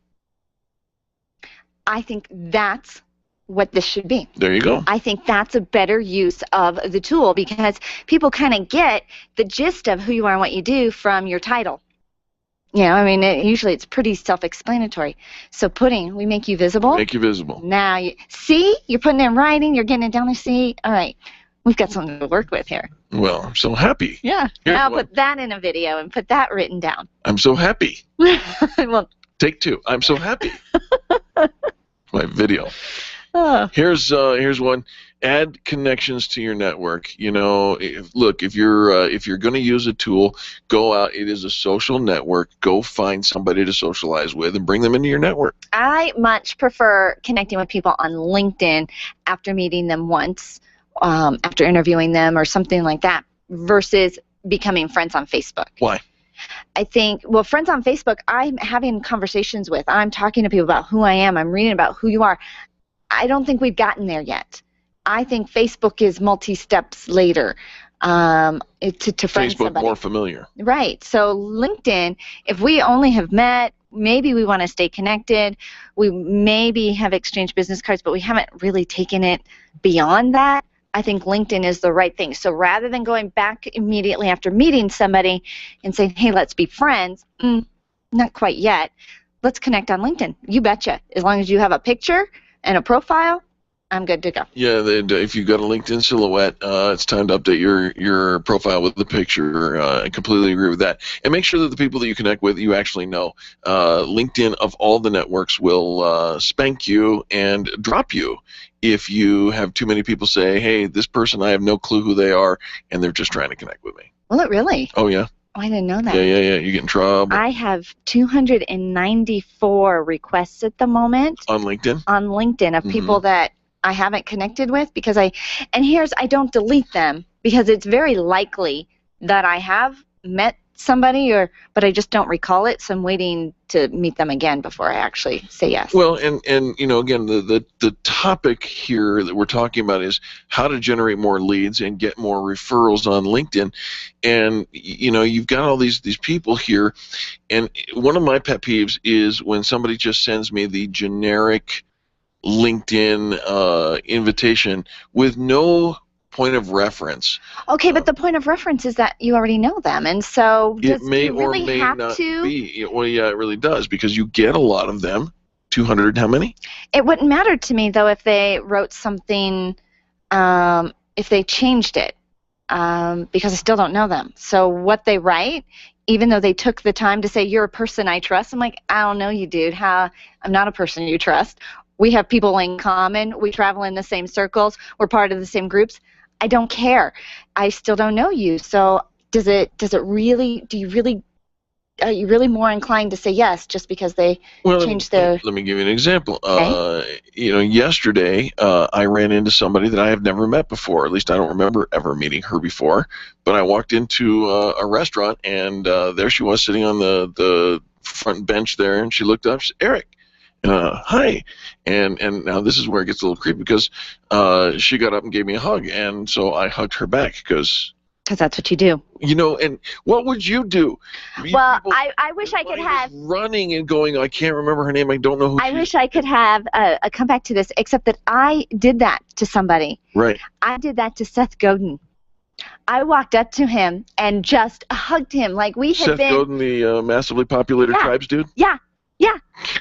I think that's what this should be. There you go. I think that's a better use of the tool because people kind of get the gist of who you are and what you do from your title. Usually it's pretty self-explanatory. So we make you visible. Make you visible. Now, you're putting it in writing, you're getting it down there, see? All right, we've got something to work with here. Well, I'm so happy. Yeah. Now put that in a video and put that written down. I'm so happy. Well, Take 2. I'm so happy. My video. Oh. Here's one. Add connections to your network. Look, if you're going to use a tool, go out. It is a social network. Go find somebody to socialize with and bring them into your network. I much prefer connecting with people on LinkedIn after meeting them once, after interviewing them or something like that, versus becoming friends on Facebook. Why? I think, friends on Facebook, I'm having conversations with. I'm talking to people about who I am. I'm reading about who you are. I don't think we've gotten there yet. I think Facebook is multi-steps later to friend Facebook somebody. more familiar. Right. So LinkedIn, if we only have met, maybe we want to stay connected. We maybe have exchanged business cards, but we haven't really taken it beyond that. I think LinkedIn is the right thing. So rather than going back immediately after meeting somebody and saying, hey, let's be friends, not quite yet, let's connect on LinkedIn. You betcha. As long as you have a picture and a profile, I'm good to go. Yeah, if you've got a LinkedIn silhouette, it's time to update your profile with the picture. I completely agree with that. And make sure that the people that you connect with, you actually know. LinkedIn, of all the networks, will spank you and drop you if you have too many people say, hey, this person, I have no clue who they are, and they're just trying to connect with me. Will it really? Oh, yeah. Oh, I didn't know that. Yeah. You get in trouble. I have 294 requests at the moment. On LinkedIn? On LinkedIn of people that I haven't connected with because I don't delete them because it's very likely that I have met somebody but I just don't recall it, so I'm waiting to meet them again before I actually say yes. Well, and again, the topic here that we're talking about is how to generate more leads and get more referrals on LinkedIn. And you've got all these people here, and one of my pet peeves is when somebody just sends me the generic LinkedIn invitation with no point of reference. Okay, but the point of reference is that you already know them, and so does it may you really or may have not to? be. Well, yeah, it really does, because you get a lot of them. 200, how many? It wouldn't matter to me, though, if they wrote something, if they changed it, because I still don't know them. So what they write, even though they took the time to say, you're a person I trust, I'm like, I don't know you, dude. I'm not a person you trust. We have people in common. We travel in the same circles. We're part of the same groups. I don't care. I still don't know you. So are you really more inclined to say yes just because they changed their... Let me give you an example. Okay. Yesterday I ran into somebody that I have never met before. At least I don't remember ever meeting her before. But I walked into a restaurant, and there she was sitting on the front bench there, and she looked up. She said, Eric. Hi, and now this is where it gets a little creepy, because she got up and gave me a hug, and so I hugged her back because Because that's what you do. You know, and what would you do? Well, I wish I could have running and going, I can't remember her name. I don't know who I wish I could have come back to this, except that I did that to somebody. Right. I did that to Seth Godin. I walked up to him and just hugged him like we had Seth been. Godin, the massively populated tribes dude? Yeah,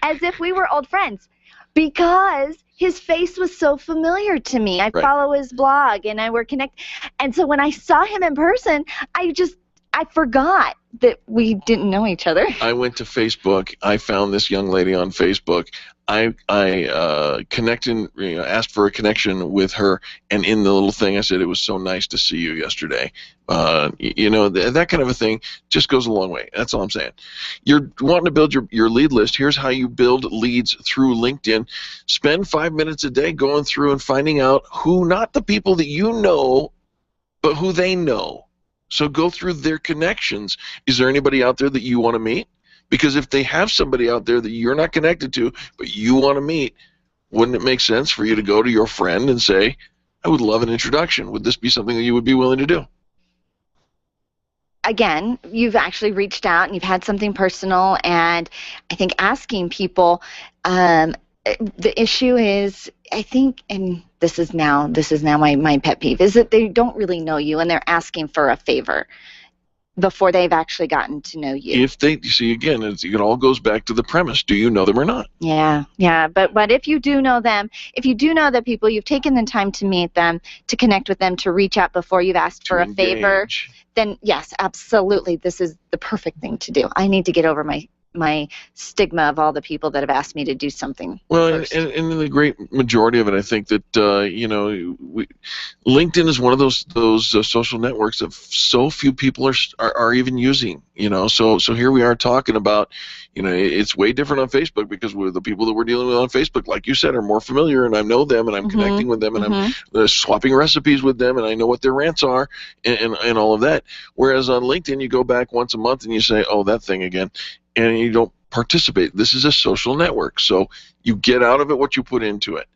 as if we were old friends. Because his face was so familiar to me. I follow his blog, and we're connected. And so when I saw him in person, I forgot that we didn't know each other. I went to Facebook. I found this young lady on Facebook. I connected, asked for a connection with her, and in the little thing I said, it was so nice to see you yesterday. That kind of a thing just goes a long way. That's all I'm saying. You're wanting to build your lead list. Here's how you build leads through LinkedIn. Spend 5 minutes a day going through and finding out who, not the people that you know, but who they know. So go through their connections. Is there anybody out there that you want to meet? Because if they have somebody out there that you're not connected to, but you want to meet, wouldn't it make sense for you to go to your friend and say, I would love an introduction. Would this be something that you would be willing to do? Again, you've actually reached out and you've had something personal, and I think asking people, the issue is, I think, and this is now my pet peeve, is that they don't really know you and they're asking for a favor before they've actually gotten to know you. If they, you see, again, it all goes back to the premise. Do you know them or not? Yeah. But if you do know them, if you do know the people, you've taken the time to meet them, to connect with them, to reach out before you've asked for a favor, then yes, absolutely, this is the perfect thing to do. I need to get over my stigma of all the people that have asked me to do something. Well, and the great majority of it, I think that LinkedIn is one of those social networks that so few people are even using. So here we are talking about, it's way different on Facebook because the people that we're dealing with on Facebook, like you said, are more familiar, and I know them, and I'm connecting with them, and I'm swapping recipes with them, and I know what their rants are, and all of that. Whereas on LinkedIn, you go back once a month and you say, oh, that thing again. And you don't participate. This is a social network, so you get out of it what you put into it.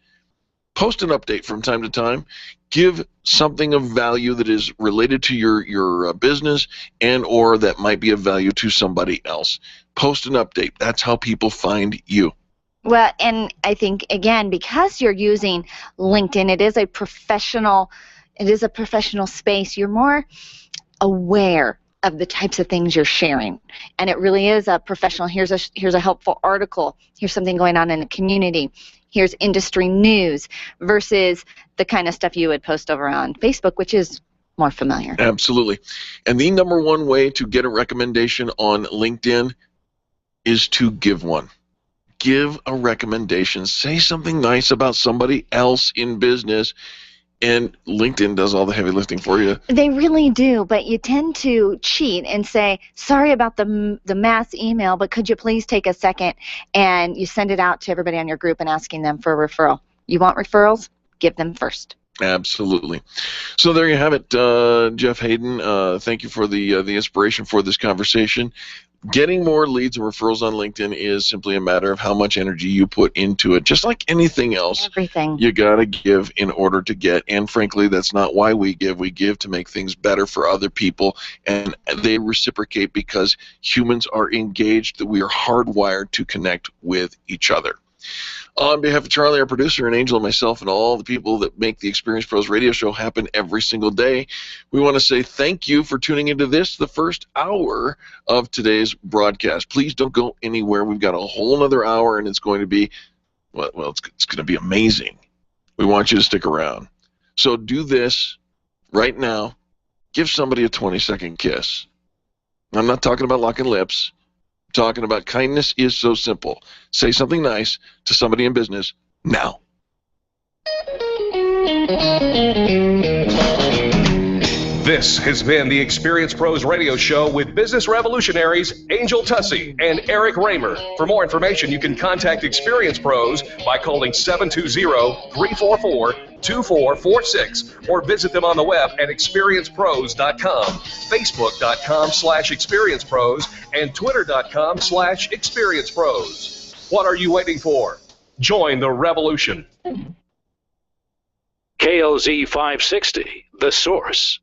Post an update from time to time. Give something of value that is related to your business and or that might be of value to somebody else. Post an update. That's how people find you. Well, and I think, again, because you're using LinkedIn, it is a professional space. You're more aware of the types of things you're sharing, and it really is a professional. Here's a helpful article. Here's something going on in the community. Here's industry news versus the kind of stuff you would post over on Facebook, which is more familiar. Absolutely. And the number one way to get a recommendation on LinkedIn is to give one. Give a recommendation. Say something nice about somebody else in business. And LinkedIn does all the heavy lifting for you. They really do, but you tend to cheat and say, sorry about the mass email, but could you please take a second, and you send it out to everybody on your group and asking them for a referral. You want referrals? Give them first. Absolutely. So there you have it, Jeff Hayden. Thank you for the inspiration for this conversation. Getting more leads and referrals on LinkedIn is simply a matter of how much energy you put into it. Just like anything else, everything you got to give in order to get. And frankly, that's not why we give. We give to make things better for other people, and they reciprocate because humans are engaged, that we are hardwired to connect with each other. On behalf of Charlie, our producer, and Angel, and myself, and all the people that make the Experience Pros radio show happen every single day, we want to say thank you for tuning into this, the first hour of today's broadcast. Please don't go anywhere. We've got a whole other hour, and it's going to be, it's going to be amazing. We want you to stick around. So do this right now. Give somebody a 20-second kiss. I'm not talking about locking lips. Talking about kindness is so simple. Say something nice to somebody in business now. This has been the Experience Pros radio show with business revolutionaries Angel Tussey and Eric Raymer. For more information, you can contact Experience Pros by calling 720-344-2446 or visit them on the web at experiencepros.com, facebook.com/experiencepros, and twitter.com/experiencepros. What are you waiting for? Join the revolution. KLZ 560, The Source.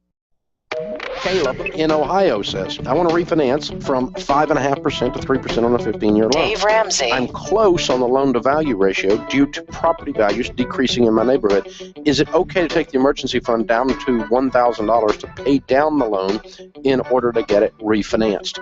Caleb in Ohio says, I want to refinance from 5.5% to 3% on a 15-year loan. Dave Ramsey. I'm close on the loan-to-value ratio due to property values decreasing in my neighborhood. Is it okay to take the emergency fund down to $1,000 to pay down the loan in order to get it refinanced?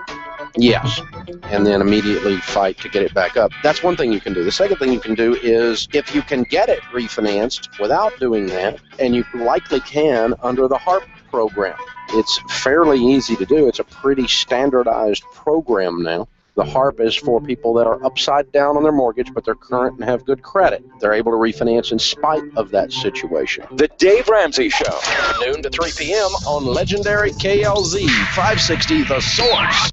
Yes. And then immediately fight to get it back up. That's one thing you can do. The second thing you can do is if you can get it refinanced without doing that, and you likely can under the Hart program. It's fairly easy to do. It's a pretty standardized program now. The HARP is for people that are upside down on their mortgage, but they're current and have good credit. They're able to refinance in spite of that situation. The Dave Ramsey Show, noon to 3 p.m. on legendary KLZ 560 The Source.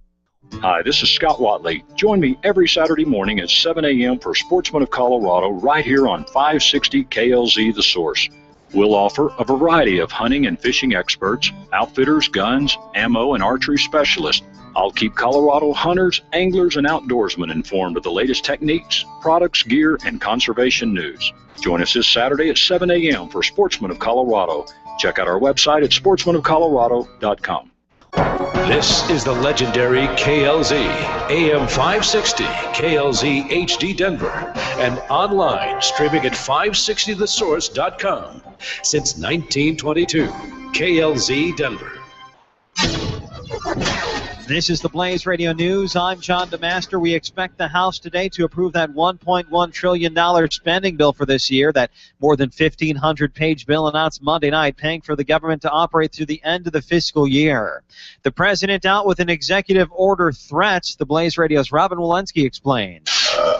Hi, this is Scott Watley. Join me every Saturday morning at 7 a.m. for Sportsman of Colorado right here on 560 KLZ The Source. We'll offer a variety of hunting and fishing experts, outfitters, guns, ammo, and archery specialists. I'll keep Colorado hunters, anglers, and outdoorsmen informed of the latest techniques, products, gear, and conservation news. Join us this Saturday at 7 a.m. for Sportsman of Colorado. Check out our website at sportsmanofcolorado.com. This is the legendary KLZ, AM 560, KLZ HD Denver, and online streaming at 560thesource.com. Since 1922, KLZ Denver. This is the Blaze Radio News. I'm John DeMaster. We expect the House today to approve that $1.1 trillion spending bill for this year, that more than 1,500-page bill announced Monday night, paying for the government to operate through the end of the fiscal year. The president out with an executive order threat. The Blaze Radio's Robin Walensky explained.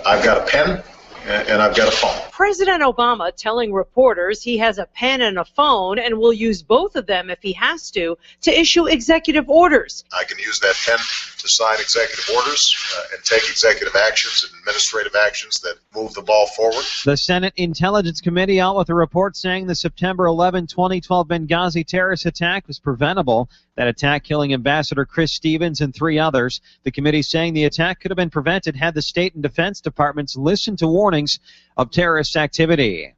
I've got a pen and I've got a phone. President Obama telling reporters he has a pen and a phone and will use both of them if he has to issue executive orders. I can use that pen to sign executive orders and take executive actions and administrative actions that move the ball forward. The Senate Intelligence Committee out with a report saying the September 11, 2012 Benghazi terrorist attack was preventable. That attack killing Ambassador Chris Stevens and 3 others. The committee saying the attack could have been prevented had the state and defense departments listened to warnings of terrorist activity.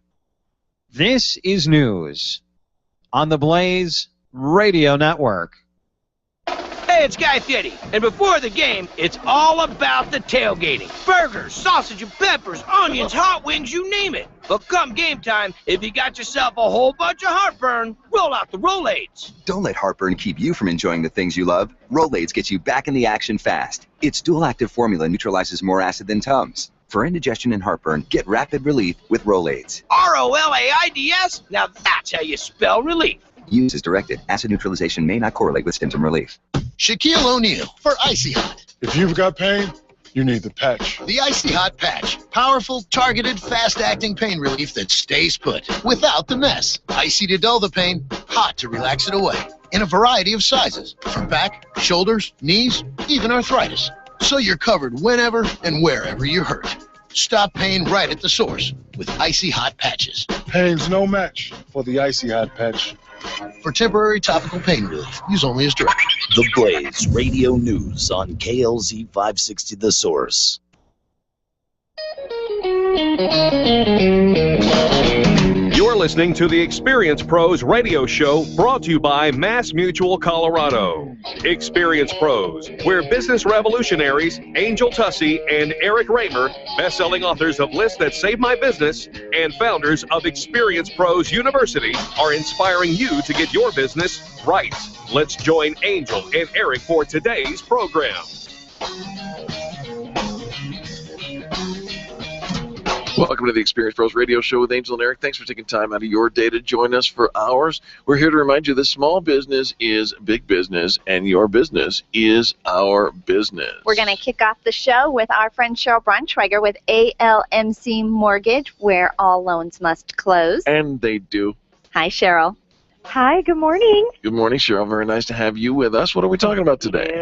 This is news on the Blaze Radio Network. Hey, it's Guy Fieri, and before the game, it's all about the tailgating. Burgers, sausage and peppers, onions, hot wings, you name it. But come game time, if you got yourself a whole bunch of heartburn, roll out the Rolaids. Don't let heartburn keep you from enjoying the things you love. Rolaids gets you back in the action fast. Its dual-active formula neutralizes more acid than Tums. For indigestion and heartburn, get rapid relief with Rolaids. Rolaids? Now that's how you spell relief. Use as directed. Acid neutralization may not correlate with symptom relief. Shaquille O'Neal for Icy Hot. If you've got pain, you need the patch. The Icy Hot Patch. Powerful, targeted, fast-acting pain relief that stays put without the mess. Icy to dull the pain, hot to relax it away. In a variety of sizes. From back, shoulders, knees, even arthritis. So you're covered whenever and wherever you're hurt. Stop pain right at the source with Icy Hot Patches. Pain's no match for the Icy Hot Patch. For temporary topical pain relief, use only as directed. The Blaze Radio News on KLZ 560 The Source. You're listening to the Experience Pros radio show, brought to you by Mass Mutual Colorado. Experience Pros, where business revolutionaries Angel Tussey and Eric Raymer, best-selling authors of Lists That Save My Business and founders of Experience Pros University, are inspiring you to get your business right. Let's join Angel and Eric for today's program. Welcome to the Experience Pros Radio Show with Angel and Eric. Thanks for taking time out of your day to join us for ours. We're here to remind you that small business is big business, and your business is our business. We're going to kick off the show with our friend Cheryl Braunschweiger with ALMC Mortgage, where all loans must close. And they do. Hi, Cheryl. Hi, good morning. Good morning, Cheryl. Very nice to have you with us. What are we talking about today?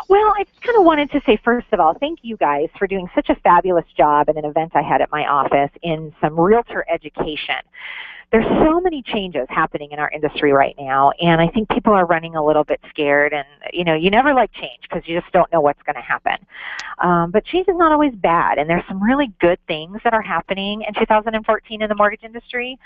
Well, I just kind of wanted to say, first of all, thank you guys for doing such a fabulous job at an event I had at my office in some realtor education. There's so many changes happening in our industry right now, and I think people are running a little bit scared, and, you know, you never like change because you just don't know what's going to happen. But change is not always bad, and there's some really good things that are happening in 2014 in the mortgage industry.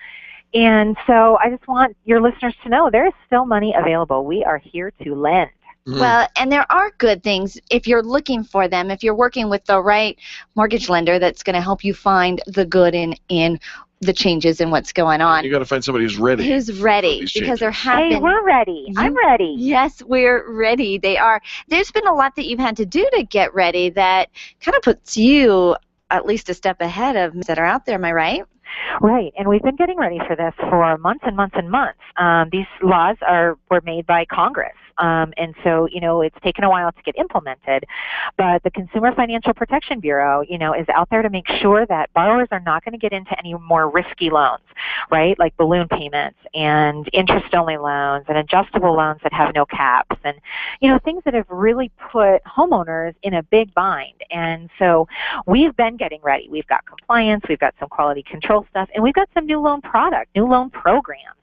And so I just want your listeners to know there is still money available. We are here to lend. Well, and there are good things if you're looking for them, if you're working with the right mortgage lender that's going to help you find the good in the changes and what's going on. You got to find somebody who's ready. Who's ready, because there have been... Hey, we're ready. I'm ready. Yes, we're ready. They are. There's been a lot that you've had to do to get ready that kind of puts you at least a step ahead of that are out there, am I right? Right, and we've been getting ready for this for months and months and months. These laws were made by Congress. And so, it's taken a while to get implemented, but the Consumer Financial Protection Bureau, is out there to make sure that borrowers are not going to get into any more risky loans, right? Like balloon payments and interest-only loans and adjustable loans that have no caps and, things that have really put homeowners in a big bind. And so we've been getting ready. We've got compliance, we've got some quality control stuff, and we've got some new loan programs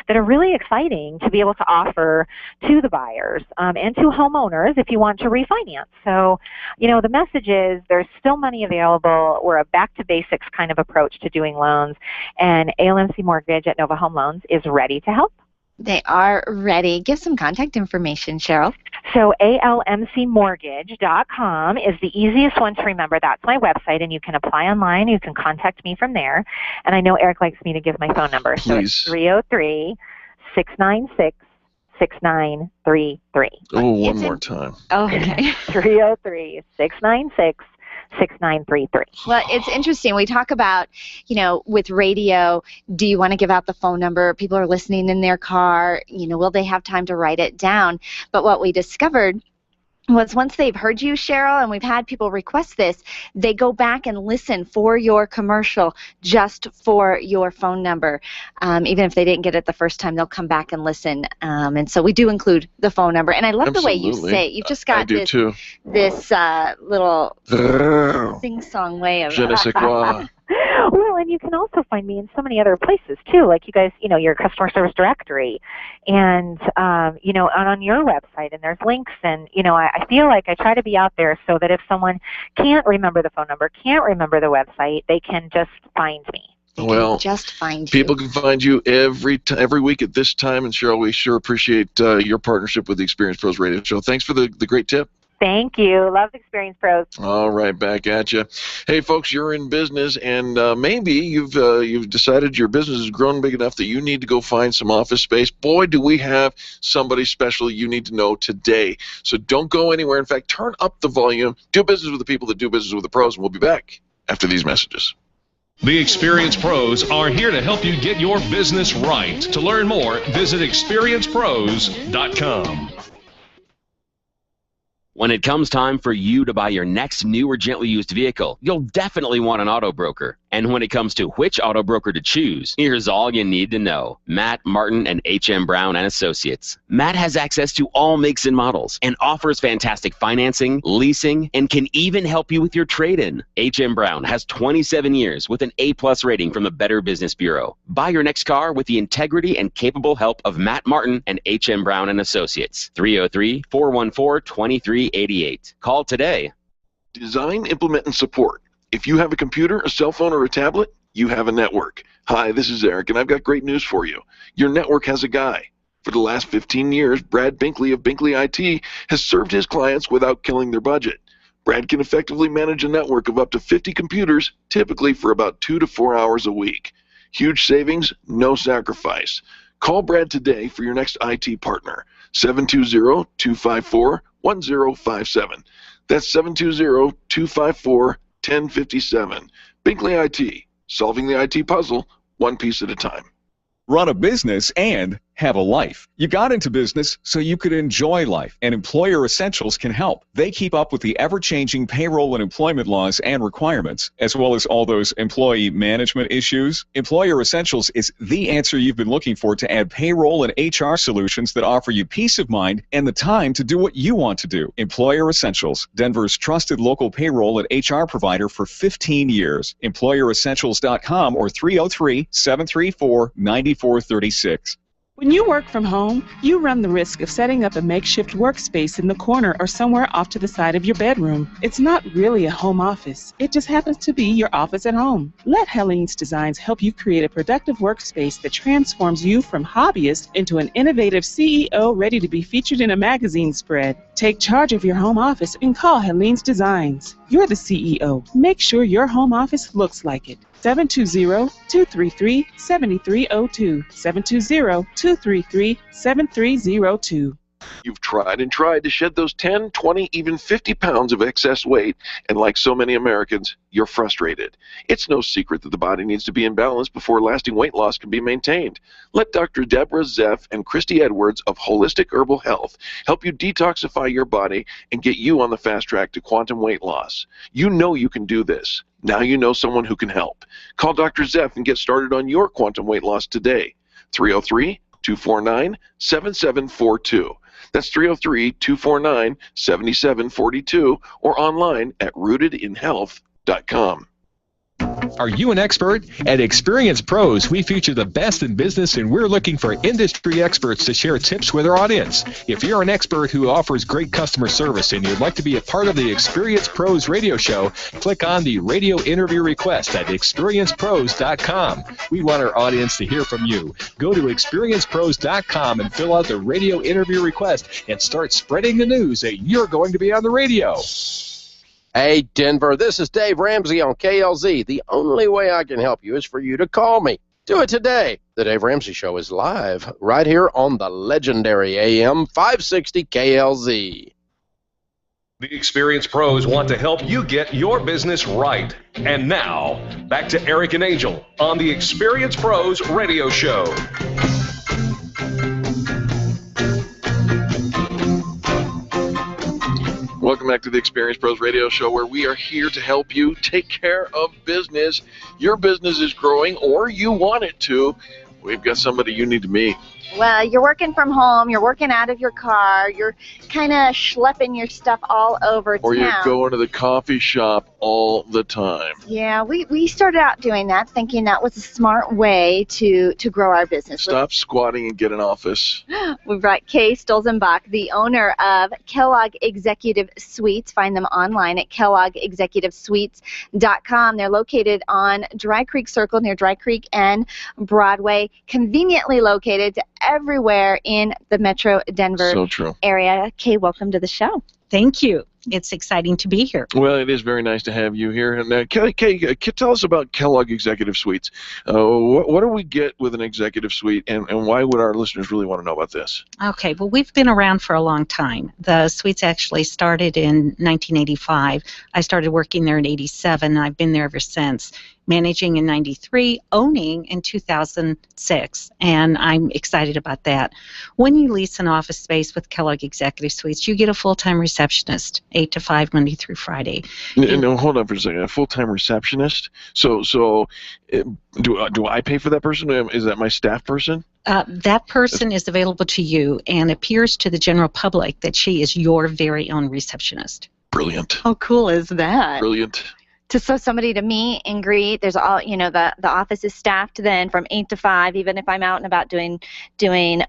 that are really exciting to be able to offer to the buyers and to homeowners if you want to refinance. So, the message is there's still money available. We're a back-to-basics kind of approach to doing loans, and ALMC Mortgage at Nova Home Loans is ready to help. They are ready. Give some contact information, Cheryl. So ALMCmortgage.com is the easiest one to remember. That's my website, and you can apply online. You can contact me from there. And I know Eric likes me to give my phone number. Please. So it's 303-696-6933. Oh, one more time. Okay. 303-696-6933. Well, it's interesting. We talk about, with radio, do you want to give out the phone number? People are listening in their car. Will they have time to write it down? But what we discovered was once they've heard you, Cheryl, and we've had people request this, they go back and listen for your commercial just for your phone number. Even if they didn't get it the first time, they'll come back and listen. And so we do include the phone number. And I love the way you say it. You've just got this little sing-song way of Je ne sais quoi. Well, and you can also find me in so many other places, too, like you guys, your customer service directory and, on your website, and there's links, and, I feel like I try to be out there so that if someone can't remember the phone number, can't remember the website, they can just find me. Well, just find people can find you every week at this time, and Cheryl, we sure appreciate your partnership with the Experience Pros Radio Show. Thanks for the great tip. Thank you. Love Experience Pros. All right, back at you. Hey, folks, you're in business, and maybe you've decided your business has grown big enough that you need to go find some office space. Boy, do we have somebody special you need to know today. So don't go anywhere. In fact, turn up the volume. Do business with the people that do business with the pros, and we'll be back after these messages. The Experience Pros are here to help you get your business right. To learn more, visit experiencepros.com. When it comes time for you to buy your next new or gently used vehicle, you'll definitely want an auto broker. And when it comes to which auto broker to choose, here's all you need to know. Matt Martin and H.M. Brown and Associates. Matt has access to all makes and models and offers fantastic financing, leasing, and can even help you with your trade-in. H.M. Brown has 27 years with an A+ rating from the Better Business Bureau. Buy your next car with the integrity and capable help of Matt Martin and H.M. Brown and Associates. 303-414-2388. Call today. Design, implement, and support. If you have a computer, a cell phone, or a tablet, you have a network. Hi, this is Eric, and I've got great news for you. Your network has a guy. For the last 15 years, Brad Binkley of Binkley IT has served his clients without killing their budget. Brad can effectively manage a network of up to 50 computers, typically for about 2 to 4 hours a week. Huge savings, no sacrifice. Call Brad today for your next IT partner, 720-254-1057. That's 720-254-1057. Binkley IT, solving the IT puzzle one piece at a time. Run a business and have a life. You got into business so you could enjoy life, and Employer Essentials can help. They keep up with the ever-changing payroll and employment laws and requirements, as well as all those employee management issues. Employer Essentials is the answer you've been looking for to add payroll and HR solutions that offer you peace of mind and the time to do what you want to do. Employer Essentials, Denver's trusted local payroll and HR provider for 15 years. EmployerEssentials.com or 303-734-9436. When you work from home, you run the risk of setting up a makeshift workspace in the corner or somewhere off to the side of your bedroom. It's not really a home office. It just happens to be your office at home. Let Helene's Designs help you create a productive workspace that transforms you from hobbyist into an innovative CEO ready to be featured in a magazine spread. Take charge of your home office and call Helene's Designs. You're the CEO. Make sure your home office looks like it. 720-233-7302. 720-233-7302. You've tried and tried to shed those 10, 20, even 50 pounds of excess weight, and like so many Americans, you're frustrated. It's no secret that the body needs to be in balance before lasting weight loss can be maintained. Let Dr. Deborah Zeff and Christy Edwards of Holistic Herbal Health help you detoxify your body and get you on the fast track to quantum weight loss. You know you can do this. Now you know someone who can help. Call Dr. Zeff and get started on your quantum weight loss today. 303-249-7742. That's 303-249-7742 or online at rootedinhealth.com. Are you an expert? At Experience Pros, we feature the best in business, and we're looking for industry experts to share tips with our audience. If you're an expert who offers great customer service and you'd like to be a part of the Experience Pros radio show, click on the radio interview request at experiencepros.com. We want our audience to hear from you. Go to experiencepros.com and fill out the radio interview request and start spreading the news that you're going to be on the radio. Hey, Denver, this is Dave Ramsey on KLZ. The only way I can help you is for you to call me. Do it today. The Dave Ramsey Show is live right here on the legendary AM 560 KLZ. The experienced pros want to help you get your business right. And now, back to Eric and Angel on the Experienced Pros Radio Show. Welcome back to the Experience Pros Radio Show, where we are here to help you take care of business. Your business is growing, or you want it to. We've got somebody you need to meet. Well, you're working from home, you're working out of your car, you're kind of schlepping your stuff all over town. Or you're going to the coffee shop all the time. Yeah, we started out doing that, thinking that was a smart way to grow our business. Stop squatting and get an office. We've got Kay Stolzenbach, the owner of Kellogg Executive Suites. Find them online at kelloggexecutivesuites.com. They're located on Dry Creek Circle near Dry Creek and Broadway, conveniently located to everywhere in the Metro Denver area. Kay, welcome to the show. Thank you. It's exciting to be here. Well, it is very nice to have you here. And Kay, tell us about Kellogg Executive Suites. What do we get with an executive suite, and why would our listeners really want to know about this? Okay, well, we've been around for a long time. The suites actually started in 1985. I started working there in 87, and I've been there ever since. Managing in 93, owning in 2006, and I'm excited about that. When you lease an office space with Kellogg Executive Suites, you get a full-time receptionist, 8 to 5, Monday through Friday. No, hold on for a second. A full-time receptionist? So do I pay for that person? Is that my staff person? That person is available to you and appears to the general public that she is your very own receptionist. Brilliant. How cool is that? Brilliant. So somebody to meet and greet. There's all, the office is staffed then from 8 to 5, even if I'm out and about doing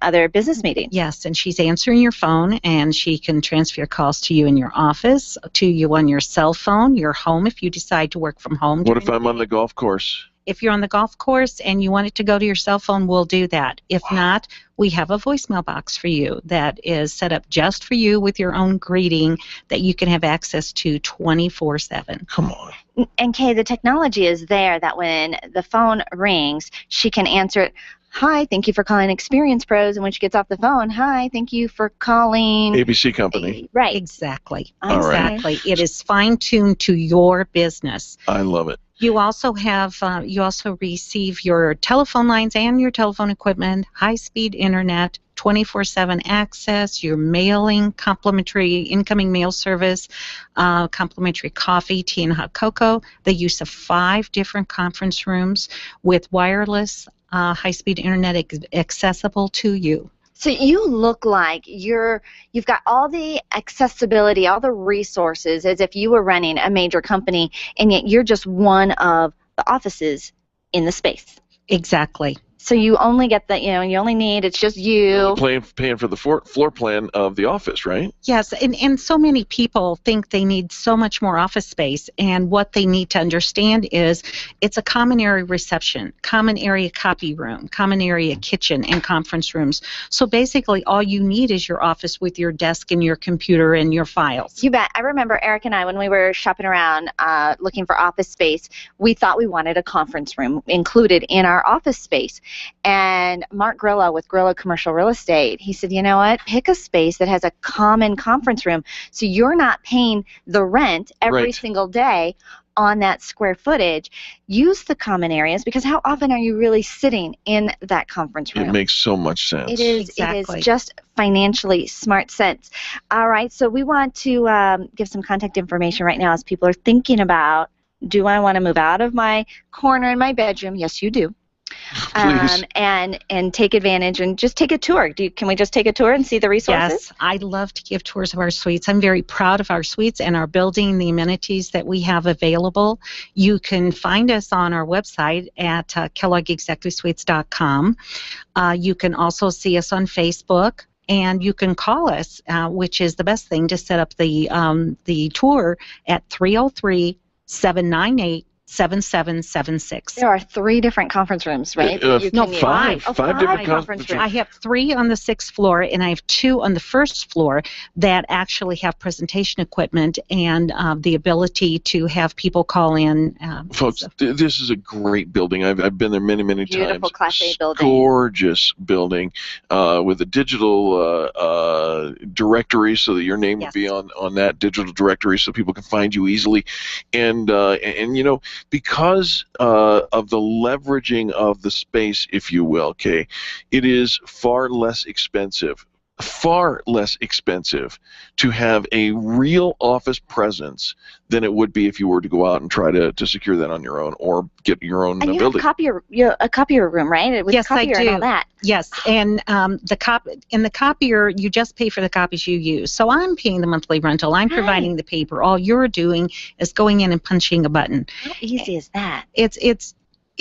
other business meetings. Yes, and she's answering your phone, and she can transfer calls to you in your office, to you on your cell phone, your home if you decide to work from home. What if I'm on the golf course? If you're on the golf course and you want it to go to your cell phone, we'll do that. If not, we have a voicemail box for you that is set up just for you with your own greeting that you can have access to 24/7. Come on. And Kay, the technology is there that when the phone rings, she can answer it. Hi, thank you for calling Experience Pros. And when she gets off the phone, hi, thank you for calling ABC Company. Right. Exactly. All right. Exactly. It is fine-tuned to your business. I love it. You also have, you also receive your telephone lines and your telephone equipment, high-speed internet, 24/7 access, your mailing, complimentary incoming mail service, complimentary coffee, tea, and hot cocoa, the use of 5 different conference rooms with wireless high-speed internet accessible to you. So you look like you've got all the accessibility, all the resources as if you were running a major company, and yet you're just one of the offices in the space. Exactly. So you only get the, you only need, it's just you. Paying for the floor plan of the office, right? Yes, and so many people think they need so much more office space, and what they need to understand is it's a common area reception, common area copy room, common area kitchen, and conference rooms. So basically all you need is your office with your desk and your computer and your files. You bet. I remember Eric and I, when we were shopping around looking for office space, we thought we wanted a conference room included in our office space. And Mark Grillo with Grillo Commercial Real Estate, he said, you know what, pick a space that has a common conference room so you're not paying the rent every single day on that square footage. Use the common areas, because how often are you really sitting in that conference room? It makes so much sense. It is. Exactly. It is just financially smart sense. All right, so we want to give some contact information right now as people are thinking about, do I want to move out of my corner in my bedroom? Yes, you do. And take advantage and just take a tour. Can we just take a tour and see the resources? Yes, I love to give tours of our suites. I'm very proud of our suites and our building, the amenities that we have available. You can find us on our website at kelloggexecutivesuites.com. You can also see us on Facebook. And you can call us, which is the best thing, to set up the tour at 303-798-7776. There are 3 different conference rooms, right? No, 5. 5 different conference rooms. I have 3 on the 6th floor, and I have 2 on the 1st floor that actually have presentation equipment and the ability to have people call in. Folks, this is a great building. I've been there many, many times. Beautiful Class A building. Gorgeous building with a digital directory so that your name would be on that digital directory so people can find you easily. And because of the leveraging of the space, if you will, okay, it is far less expensive to have a real office presence than it would be if you were to go out and try to secure that on your own or get your own building. And you have a copier room, right? With yes, copier I do. And all that. Yes, and the copier, you just pay for the copies you use. So I'm paying the monthly rental. I'm providing the paper. All you're doing is going in and punching a button. How easy is that?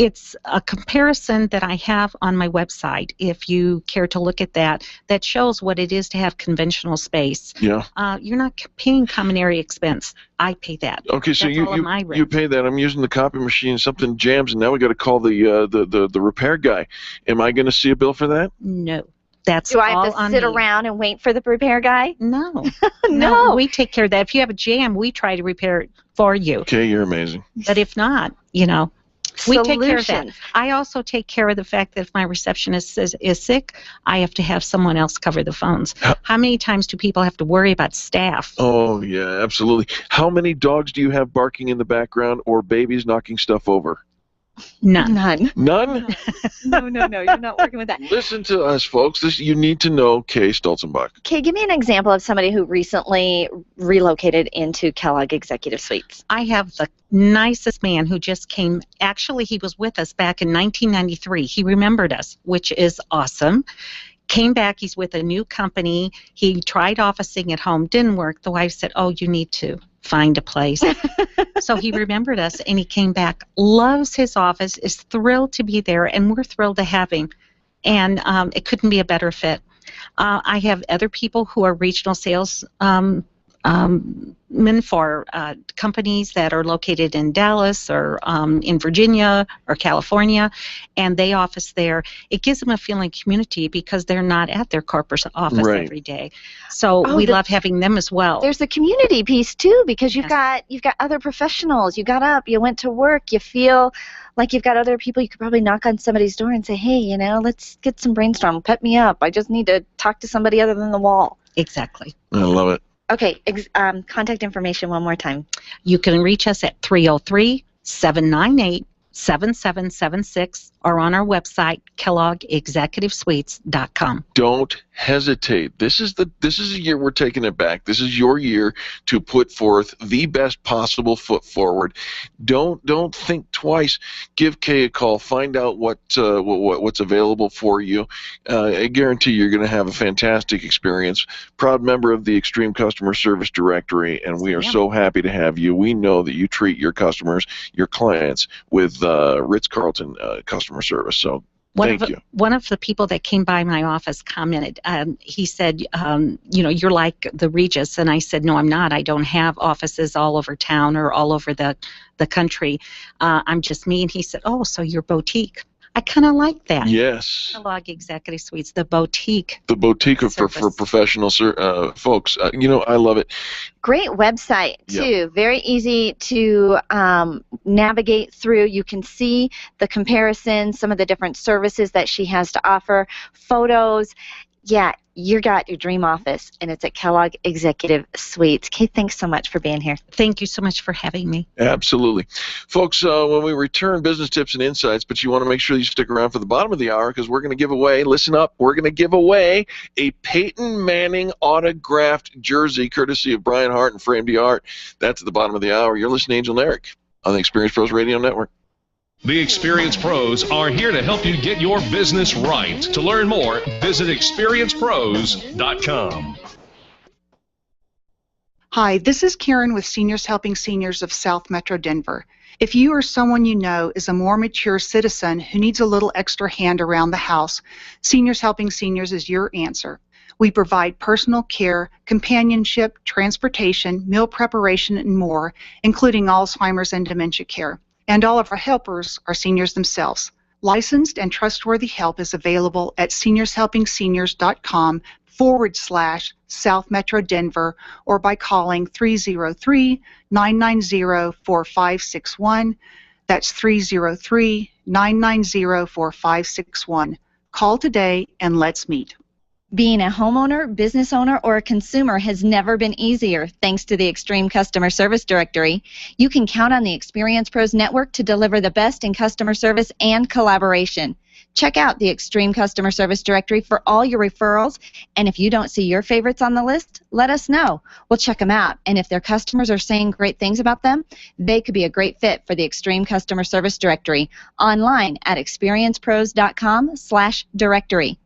It's a comparison that I have on my website, if you care to look at that shows what it is to have conventional space. Yeah. You're not paying common area expense. I pay that. Okay, so you pay that. I'm using the copy machine, something jams, and now we got to call the repair guy. Am I going to see a bill for that? No. That's Do I have all to sit around and wait for the repair guy? No. No. We take care of that. If you have a jam, we try to repair it for you. Okay, you're amazing. But if not, we take care of that. Solutions. I also take care of the fact that if my receptionist is sick, I have to have someone else cover the phones. How many times do people have to worry about staff? Oh, yeah, absolutely. How many dogs do you have barking in the background or babies knocking stuff over? None. None? No, you're not working with that. Listen to us, folks. You need to know Kay Stolzenbach. Okay, give me an example of somebody who recently relocated into Kellogg Executive Suites. I have the nicest man who just came. Actually, he was with us back in 1993. He remembered us, which is awesome. Came back. He's with a new company. He tried officing at home. Didn't work. The wife said, oh, you need to find a place. So he remembered us, and he came back. Loves his office, is thrilled to be there, and we're thrilled to have him. And it couldn't be a better fit. I have other people who are regional sales men for companies that are located in Dallas or in Virginia or California, and they office there. It gives them a feeling of community because they're not at their corporate office every day. So we love having them as well. There's the community piece too, because you've got other professionals. You got up, you went to work, you feel like you've got other people. You could probably knock on somebody's door and say, hey, let's get some brainstorm. Pep me up. I just need to talk to somebody other than the wall. Exactly. I love it. Okay, contact information one more time. You can reach us at 303-798-7776 or on our website, kelloggexecutivesuites.com. Don't hesitate. This is a year we're taking it back. This is your year to put forth the best possible foot forward. Don't think twice. Give Kay a call. Find out what's available for you. I guarantee you're going to have a fantastic experience. Proud member of the Extreme Customer Service Directory, and we are so happy to have you. We know that you treat your customers, your clients, with Ritz-Carlton customer service. So One of the people that came by my office commented, he said, you're like the Regis. And I said, no, I'm not. I don't have offices all over town or all over the country. I'm just me. And he said, oh, so you're boutique. I kind of like that. Yes. Kellogg Executive Suites, the boutique. The boutique for professional folks. I love it. Great website, too. Yep. Very easy to navigate through. You can see the comparison, some of the different services that she has to offer, photos. Yeah, you got your dream office, and it's at Kellogg Executive Suites. Kate, thanks so much for being here. Thank you so much for having me. Absolutely. Folks, when we return, business tips and insights, but you want to make sure you stick around for the bottom of the hour because we're going to give away, listen up, we're going to give away a Peyton Manning autographed jersey courtesy of Brian Hart and Frame Art. That's at the bottom of the hour. You're listening to Angel and Eric on the Experience Pros Radio Network. The Experience Pros are here to help you get your business right. To learn more, visit experiencepros.com. Hi, this is Karen with Seniors Helping Seniors of South Metro Denver. If you or someone you know is a more mature citizen who needs a little extra hand around the house, Seniors Helping Seniors is your answer. We provide personal care, companionship, transportation, meal preparation, and more, including Alzheimer's and dementia care. And all of our helpers are seniors themselves. Licensed and trustworthy help is available at seniorshelpingseniors.com/South Metro Denver or by calling 303-990-4561. That's 303-990-4561. Call today and let's meet. Being a homeowner, business owner, or a consumer has never been easier thanks to the Extreme Customer Service Directory. You can count on the Experience Pros Network to deliver the best in customer service and collaboration. Check out the Extreme Customer Service Directory for all your referrals, and if you don't see your favorites on the list, let us know. We'll check them out, and if their customers are saying great things about them, they could be a great fit for the Extreme Customer Service Directory online at experiencepros.com/directory.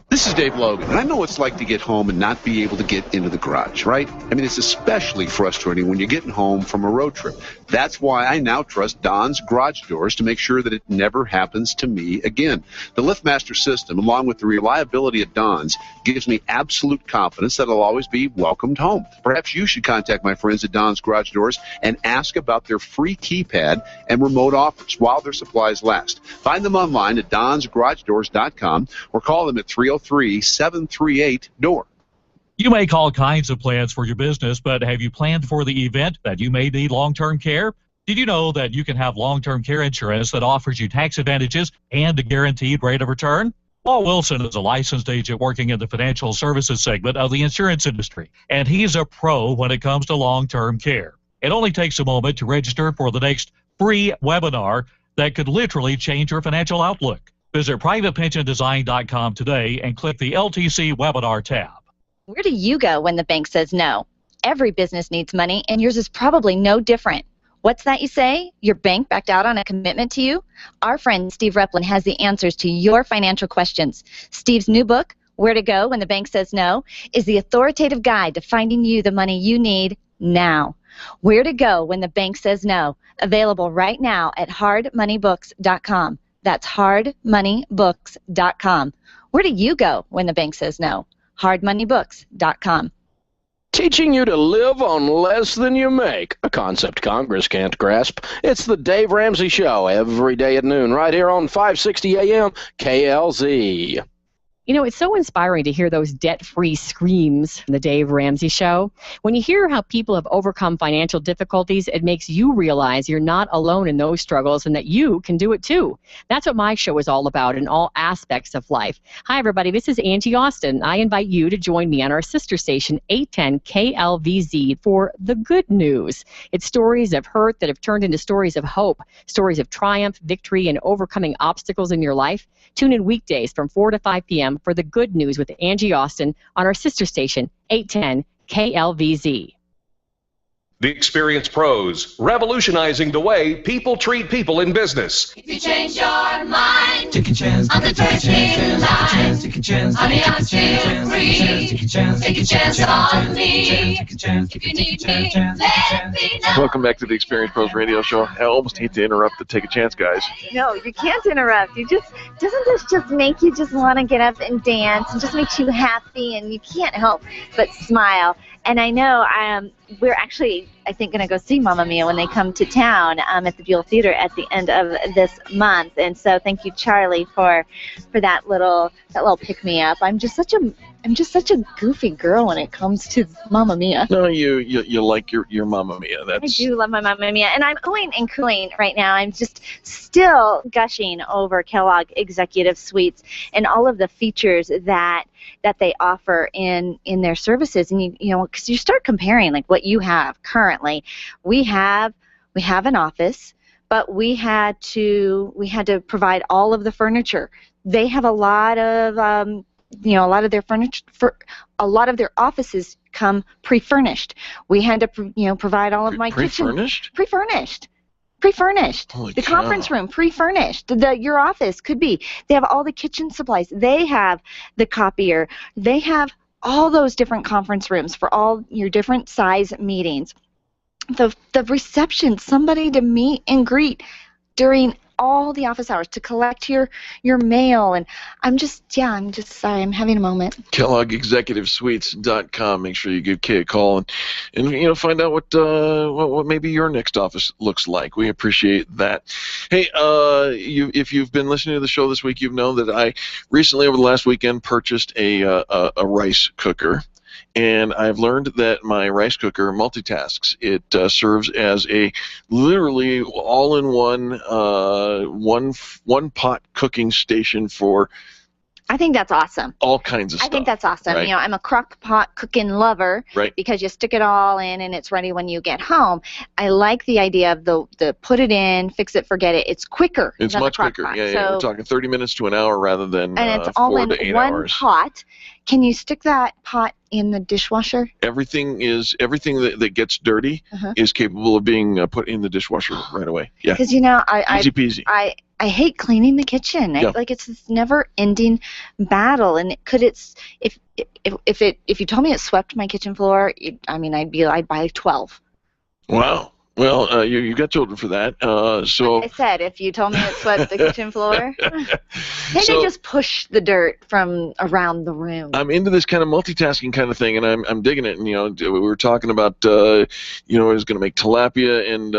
This is Dave Logan, and I know what it's like to get home and not be able to get into the garage, right? I mean, it's especially frustrating when you're getting home from a road trip. That's why I now trust Don's Garage Doors to make sure that it never happens to me again. The LiftMaster system, along with the reliability of Don's, gives me absolute confidence that I'll always be welcomed home. Perhaps you should contact my friends at Don's Garage Doors and ask about their free keypad and remote offers while their supplies last. Find them online at donsgaragedoors.com or call them at 303-738-DOOR. You make all kinds of plans for your business, but have you planned for the event that you may need long-term care? Did you know that you can have long-term care insurance that offers you tax advantages and a guaranteed rate of return? Paul Wilson is a licensed agent working in the financial services segment of the insurance industry, and he's a pro when it comes to long-term care. It only takes a moment to register for the next free webinar that could literally change your financial outlook. Visit privatepensiondesign.com today and click the LTC webinar tab. Where do you go when the bank says no? Every business needs money, and yours is probably no different. What's that you say? Your bank backed out on a commitment to you? Our friend Steve Replin has the answers to your financial questions. Steve's new book, Where to Go When the Bank Says No, is the authoritative guide to finding you the money you need now. Where to Go When the Bank Says No, available right now at hardmoneybooks.com. That's hardmoneybooks.com. Where do you go when the bank says no? hardmoneybooks.com. Teaching you to live on less than you make, a concept Congress can't grasp. It's the Dave Ramsey Show every day at noon right here on 560 AM KLZ. You know, it's so inspiring to hear those debt-free screams from the Dave Ramsey Show. When you hear how people have overcome financial difficulties, it makes you realize you're not alone in those struggles and that you can do it too. That's what my show is all about in all aspects of life. Hi, everybody. This is Angie Austin. I invite you to join me on our sister station, 810 KLVZ, for The Good News. It's stories of hurt that have turned into stories of hope, stories of triumph, victory, and overcoming obstacles in your life. Tune in weekdays from 4 to 5 p.m. for The Good News with Angie Austin on our sister station, 810 KLVZ. The Experience Pros, revolutionizing the way people treat people in business. If you change your mind, Taking chance. On the turning line. Taking chance. Honey, I'm still free. Taking chance. Take a chance on me. If you need me, let me know. Welcome back to the Experience Pros Radio Show. I almost hate to interrupt the Take a Chance guys. No, you can't interrupt. Doesn't this just make you just want to get up and dance and just makes you happy, and you can't help but smile. And I know we're actually, I think, going to go see Mamma Mia when they come to town at the Buell Theater at the end of this month. And so thank you, Charlie, for that little pick-me-up. I'm just such a goofy girl when it comes to Mamma Mia. No, you like your Mamma Mia. I do love my Mamma Mia, and I'm oohing and cooing right now. I'm just still gushing over Kellogg Executive Suites and all of the features that they offer in their services. And you know, because you start comparing like what you have currently. We have an office, but we had to provide all of the furniture. They have a lot of a lot of their furniture a lot of their offices come pre-furnished. We had to provide all of my pre-furnished? Pre-furnished. Holy the cow. Conference room pre-furnished. Your office could be. They have all the kitchen supplies. They have the copier. They have all those different conference rooms for all your different size meetings. The reception, somebody to meet and greet during all the office hours, to collect your mail. And I'm just sorry, I'm having a moment. KelloggExecutiveSuites.com. Make sure you give Kay a call and find out what maybe your next office looks like. We appreciate that. Hey, if you've been listening to the show this week, you've known that I recently, over the last weekend, purchased a rice cooker. And I've learned that my rice cooker multitasks. It serves as a literally all-in-one one-pot cooking station for I think that's awesome. all kinds of stuff. I think that's awesome. Right? I'm a crock pot cooking lover, right? Because you stick it all in and it's ready when you get home. I like the idea of the put it in, fix it, forget it. It's quicker. It's than much the crock quicker. pot. Yeah, we're talking 30 minutes to an hour rather than and it's all 4 in to 8 one hours. pot. Can you stick that pot in the dishwasher? Everything that gets dirty is capable of being put in the dishwasher right away. Yeah. Because easy peasy. I hate cleaning the kitchen. Yeah. It's this never-ending battle. And if you told me it swept my kitchen floor, I'd buy 12. Wow. Well, you got children for that. So Like I said, if you told me it swept the kitchen floor, maybe just push the dirt from around the room. I'm into this kind of multitasking kind of thing, and I'm digging it. And we were talking about it's going to make tilapia and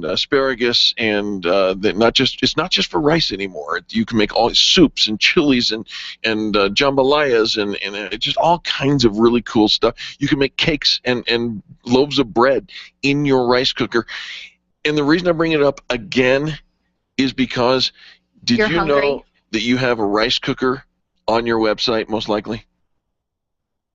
asparagus, and it's not just for rice anymore. You can make all soups and chilies and jambalayas and just all kinds of really cool stuff. You can make cakes and loaves of bread in your rice cooker. And the reason I bring it up again is because did you know that you have a rice cooker on your website, most likely?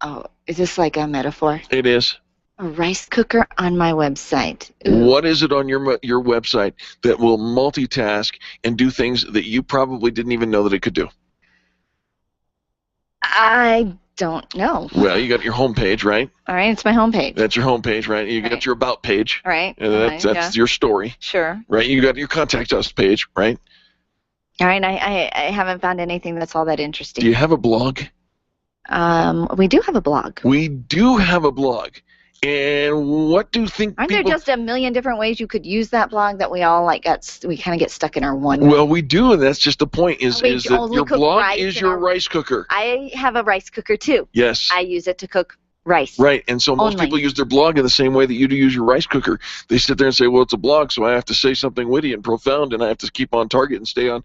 Oh, is this like a metaphor? It is. A rice cooker on my website. Ooh. What is it on your website that will multitask and do things that you probably didn't even know that it could do? I don't know. Well, you got your home page, right? All right, it's my home page. That's your home page, right? You got your about page. Right. And that's your story. Sure. Right? You got your contact us page, right? All right, I haven't found anything that's all that interesting. Do you have a blog? We do have a blog. We do have a blog. And what do you think Aren't there just a million different ways you could use that blog that we all we kind of get stuck in our one? Well, we do, and that's just the point, is that your blog is your rice cooker. I have a rice cooker, too. Yes. I use it to cook rice. Right, and so most people use their blog in the same way that you do use your rice cooker. They sit there and say, well, it's a blog, so I have to say something witty and profound, and I have to keep on target and stay on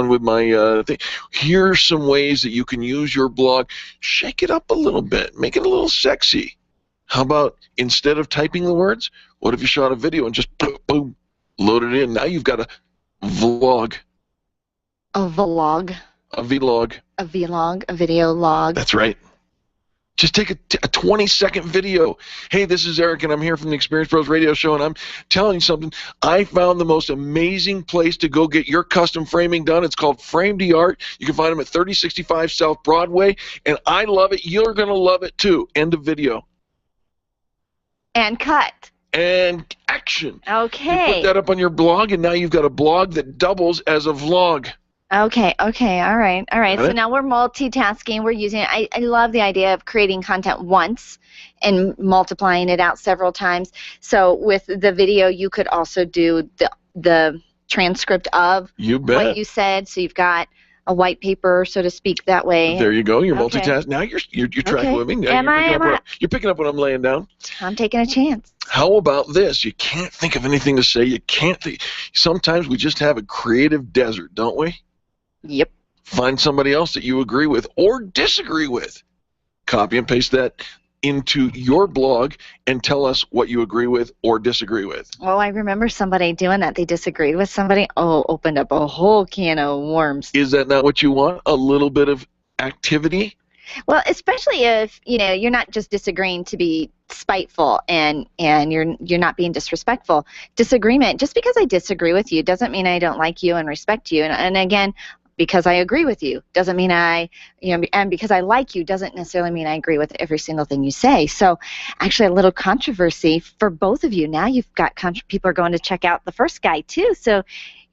with my thing. Here's some ways that you can use your blog. Shake it up a little bit. Make it a little sexy. How about instead of typing the words, what if you shot a video and just boom, load it in? Now you've got a vlog. A vlog. A vlog. A vlog. A video log. That's right. Just take a 20-second video. Hey, this is Eric, and I'm here from the Experience Pros Radio Show, and I'm telling you something. I found the most amazing place to go get your custom framing done. It's called Frame the Art. You can find them at 3065 South Broadway, and I love it. You're going to love it, too. End of video. And cut. And action. Okay. You put that up on your blog, and now you've got a blog that doubles as a vlog. Okay, all right. Got So it? now we're multitasking. We're using, I love the idea of creating content once and multiplying it out several times. So with the video, you could also do the transcript of You bet. what you said. So you've got a white paper, so to speak, that way. There you go. You're Okay. multitasking. Now you're tracking Okay. with me. Now Am I? you're picking up what I'm laying down. I'm taking a chance. How about this? You can't think of anything to say. You can't think. Sometimes we just have a creative desert, don't we? Yep. Find somebody else that you agree with or disagree with. Copy and paste that into your blog and tell us what you agree with or disagree with. Oh, I remember somebody doing that. They disagreed with somebody. Oh, opened up a whole can of worms. Is that not what you want? A little bit of activity? Well, especially if you're not just disagreeing to be spiteful and you're not being disrespectful. Disagreement. Just because I disagree with you doesn't mean I don't like you and respect you. And again, because I agree with you doesn't mean and because I like you doesn't necessarily mean I agree with every single thing you say. So actually a little controversy for both of you. Now you've got people are going to check out the first guy too. So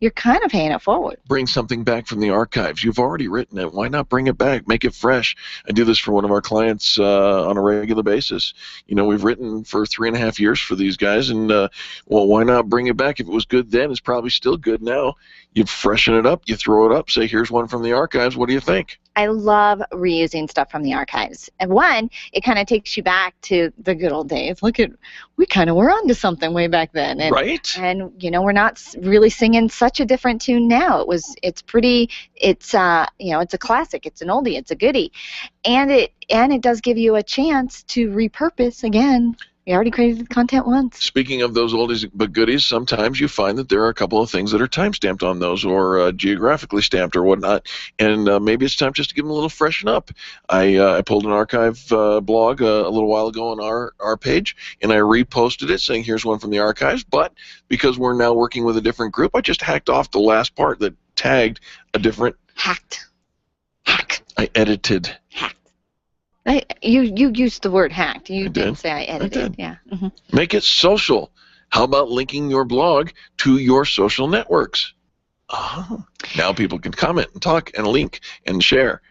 you're kind of paying it forward. Bring something back from the archives. You've already written it. Why not bring it back? Make it fresh. I do this for one of our clients on a regular basis. We've written for 3.5 years for these guys, and why not bring it back? If it was good then, it's probably still good now. You freshen it up. You throw it up. Say, here's one from the archives. What do you think? I love reusing stuff from the archives. And one, it kind of takes you back to the good old days. We kind of were onto something way back then. And, right. And, we're not really singing such a different tune now. It's a classic. It's an oldie. It's a goodie. And it does give you a chance to repurpose again. We already created the content once. Speaking of those oldies but goodies, sometimes you find that there are a couple of things that are time-stamped on those or geographically stamped or whatnot, and maybe it's time just to give them a little freshen up. I pulled an archive blog a little while ago on our page, and I reposted it saying here's one from the archives, but because we're now working with a different group, I just hacked off the last part that tagged a different... Hack. I edited. You used the word hacked. You didn't did. say I edited. I did. Yeah. Mm-hmm. Make it social. How about linking your blog to your social networks? Now people can comment and talk and link and share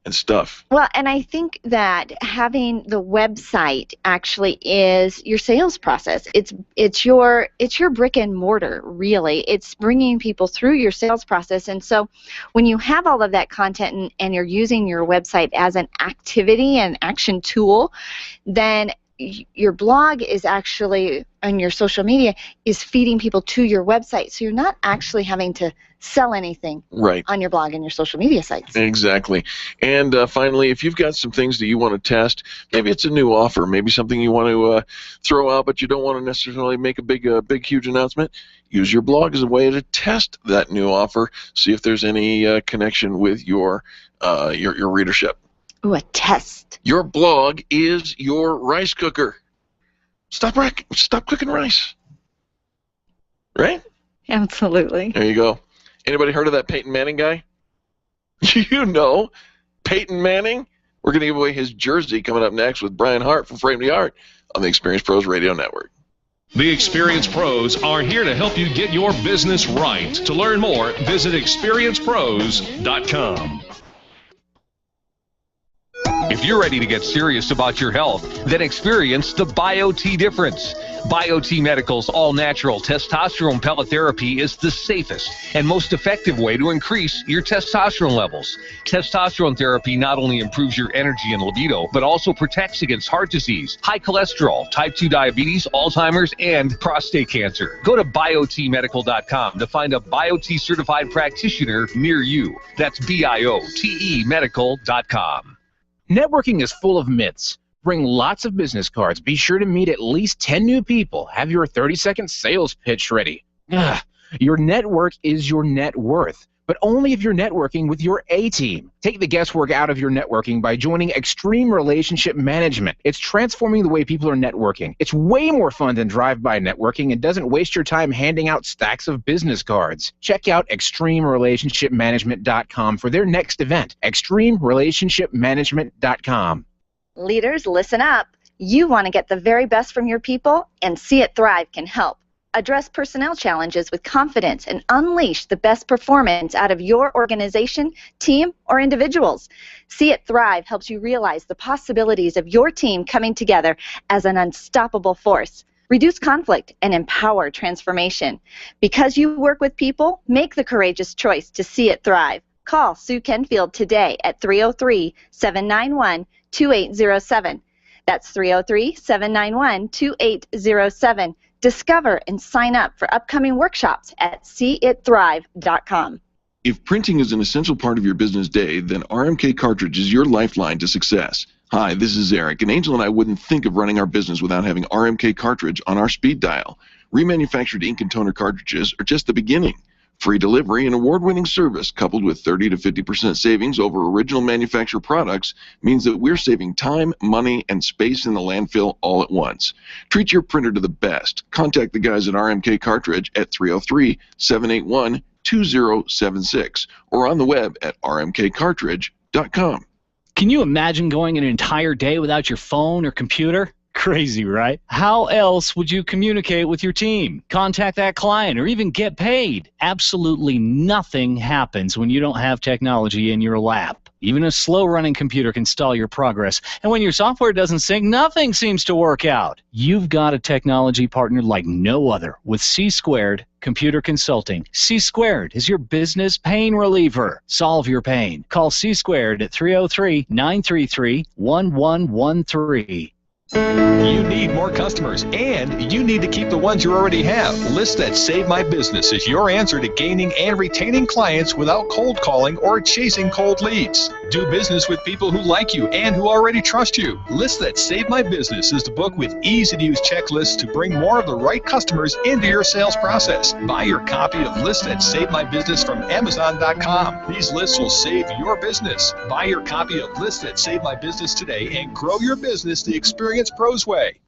and stuff. Well, and I think that having the website actually is your sales process. It's your brick and mortar, really. It's bringing people through your sales process. And so when you have all of that content and you're using your website as an activity and action tool, then your blog is actually, and your social media is feeding people to your website. So you're not actually having to sell anything on your blog and your social media sites. Exactly. And finally, if you've got some things that you want to test, maybe it's a new offer, maybe something you want to throw out, but you don't want to necessarily make a big, huge announcement, use your blog as a way to test that new offer, see if there's any connection with your readership. Ooh, a test. Your blog is your rice cooker. Stop cooking rice. Right? Absolutely. There you go. Anybody heard of that Peyton Manning guy? Peyton Manning? We're going to give away his jersey coming up next with Brian Hart from Frame the Art on the Experience Pros Radio Network. The Experience Pros are here to help you get your business right. To learn more, visit experiencepros.com. If you're ready to get serious about your health, then experience the BioT difference. BioT Medical's all-natural testosterone pellet therapy is the safest and most effective way to increase your testosterone levels. Testosterone therapy not only improves your energy and libido, but also protects against heart disease, high cholesterol, type 2 diabetes, Alzheimer's, and prostate cancer. Go to biotmedical.com to find a BioT certified practitioner near you. That's BIOTE medical.com. Networking is full of myths. Bring lots of business cards. Be sure to meet at least 10 new people. Have your 30-second sales pitch ready. Your network is your net worth, but only if you're networking with your A-team. Take the guesswork out of your networking by joining Extreme Relationship Management. It's transforming the way people are networking. It's way more fun than drive-by networking and doesn't waste your time handing out stacks of business cards. Check out ExtremeRelationshipManagement.com for their next event. ExtremeRelationshipManagement.com. Leaders, listen up. You want to get the very best from your people, and See It Thrive can help. Address personnel challenges with confidence and unleash the best performance out of your organization, team, or individuals. See It Thrive helps you realize the possibilities of your team coming together as an unstoppable force. Reduce conflict and empower transformation. Because you work with people, make the courageous choice to see it thrive. Call Sue Kenfield today at 303-791-2807. That's 303-791-2807. Discover and sign up for upcoming workshops at seeitthrive.com. If printing is an essential part of your business day, then RMK Cartridge is your lifeline to success. Hi, this is Eric, and Angel and I wouldn't think of running our business without having RMK Cartridge on our speed dial. Remanufactured ink and toner cartridges are just the beginning. Free delivery and award-winning service coupled with 30 to 50% savings over original manufacturer products means that we're saving time, money, and space in the landfill all at once. Treat your printer to the best. Contact the guys at RMK Cartridge at 303-781-2076 or on the web at rmkcartridge.com. Can you imagine going an entire day without your phone or computer? Crazy, right? How else would you communicate with your team, contact that client, or even get paid? Absolutely nothing happens when you don't have technology in your lap. Even a slow-running computer can stall your progress, and when your software doesn't sync, nothing seems to work out. You've got a technology partner like no other with C-Squared Computer Consulting. C-Squared is your business pain reliever. Solve your pain. Call C-Squared at 303-933-1113. You need more customers, and you need to keep the ones you already have. List That Save My Business is your answer to gaining and retaining clients without cold calling or chasing cold leads. Do business with people who like you and who already trust you. List That Save My Business is the book with easy-to-use checklists to bring more of the right customers into your sales process. Buy your copy of List That Save My Business from Amazon.com. These lists will save your business. Buy your copy of List That Save My Business today and grow your business the Experience Pros way.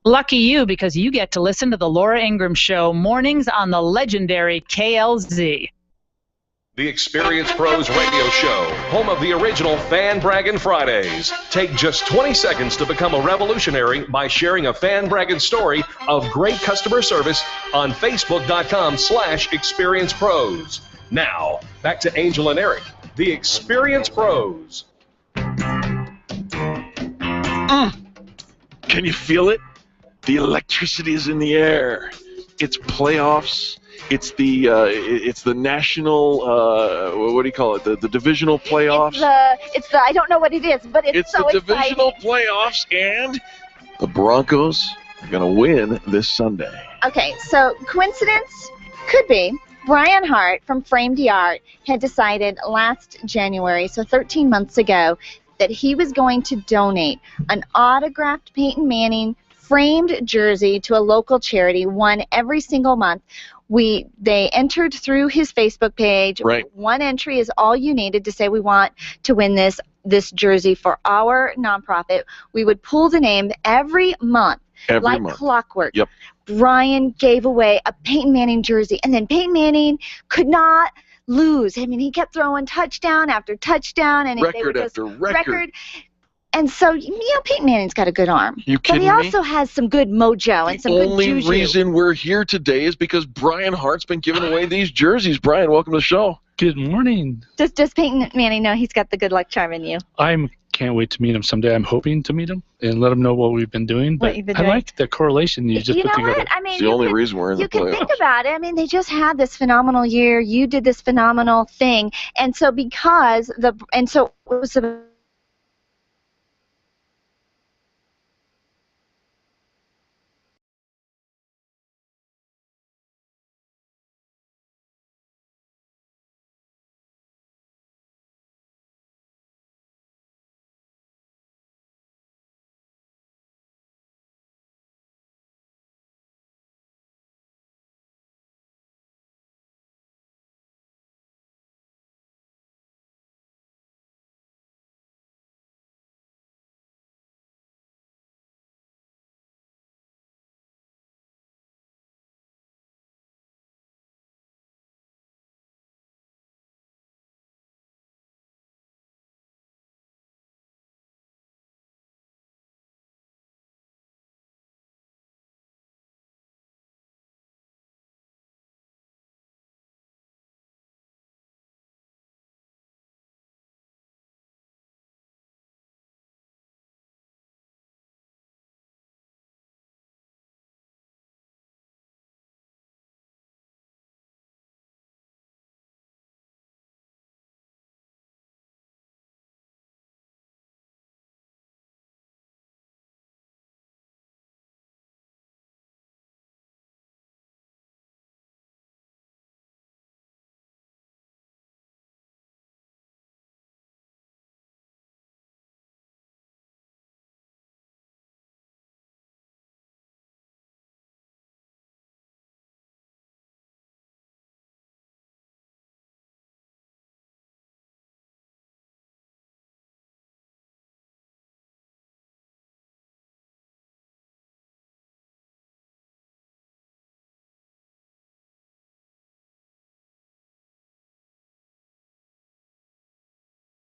Lucky you, because you get to listen to the Laura Ingraham Show mornings on the legendary KLZ. The Experience Pros radio show, home of the original Fan Braggin' Fridays. Take just 20 seconds to become a revolutionary by sharing a Fan Braggin' story of great customer service on Facebook.com/Experience Pros. Now, back to Angel and Eric, the Experience Pros. Can you feel it? The electricity is in the air. It's playoffs. It's the national. What do you call it? The divisional playoffs. It's the I don't know what it is, but it's so the exciting. divisional playoffs, and the Broncos are going to win this Sunday. Okay, so coincidence? Could be. Brian Hart from Framed Art had decided last January, so 13 months ago, that he was going to donate an autographed Peyton Manning framed jersey to a local charity, one every single month. They entered through his Facebook page. Right. One entry is all you needed to say we want to win this jersey for our nonprofit. We would pull the name every month. Like clockwork. Yep. Brian gave away a Peyton Manning jersey, and then Peyton Manning could not lose. I mean, he kept throwing touchdown after touchdown, and they were just record. And so, Peyton Manning's got a good arm. You kidding me? But he also has some good mojo and some good juju. The only reason we're here today is because Brian Hart's been giving away these jerseys. Brian, welcome to the show. Good morning. Does Peyton Manning know he's got the good luck charm in you? Can't wait to meet him someday. I'm hoping to meet him and let him know what we've been doing. But I like the correlation you just put together. What? I mean, it's the only reason we're in the playoffs. You can think about it. I mean, they just had this phenomenal year. You did this phenomenal thing, and so it was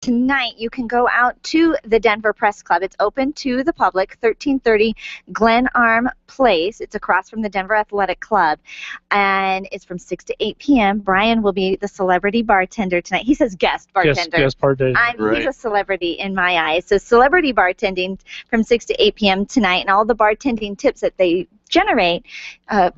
tonight you can go out to the Denver Press Club. It's open to the public, 1330 Glenarm Place. It's across from the Denver Athletic Club, and it's from 6 to 8 p.m. Brian will be the celebrity bartender tonight. He says guest bartender. Guest bartender. He's a celebrity in my eyes. So celebrity bartending from 6 to 8 p.m. tonight, and all the bartending tips that they generate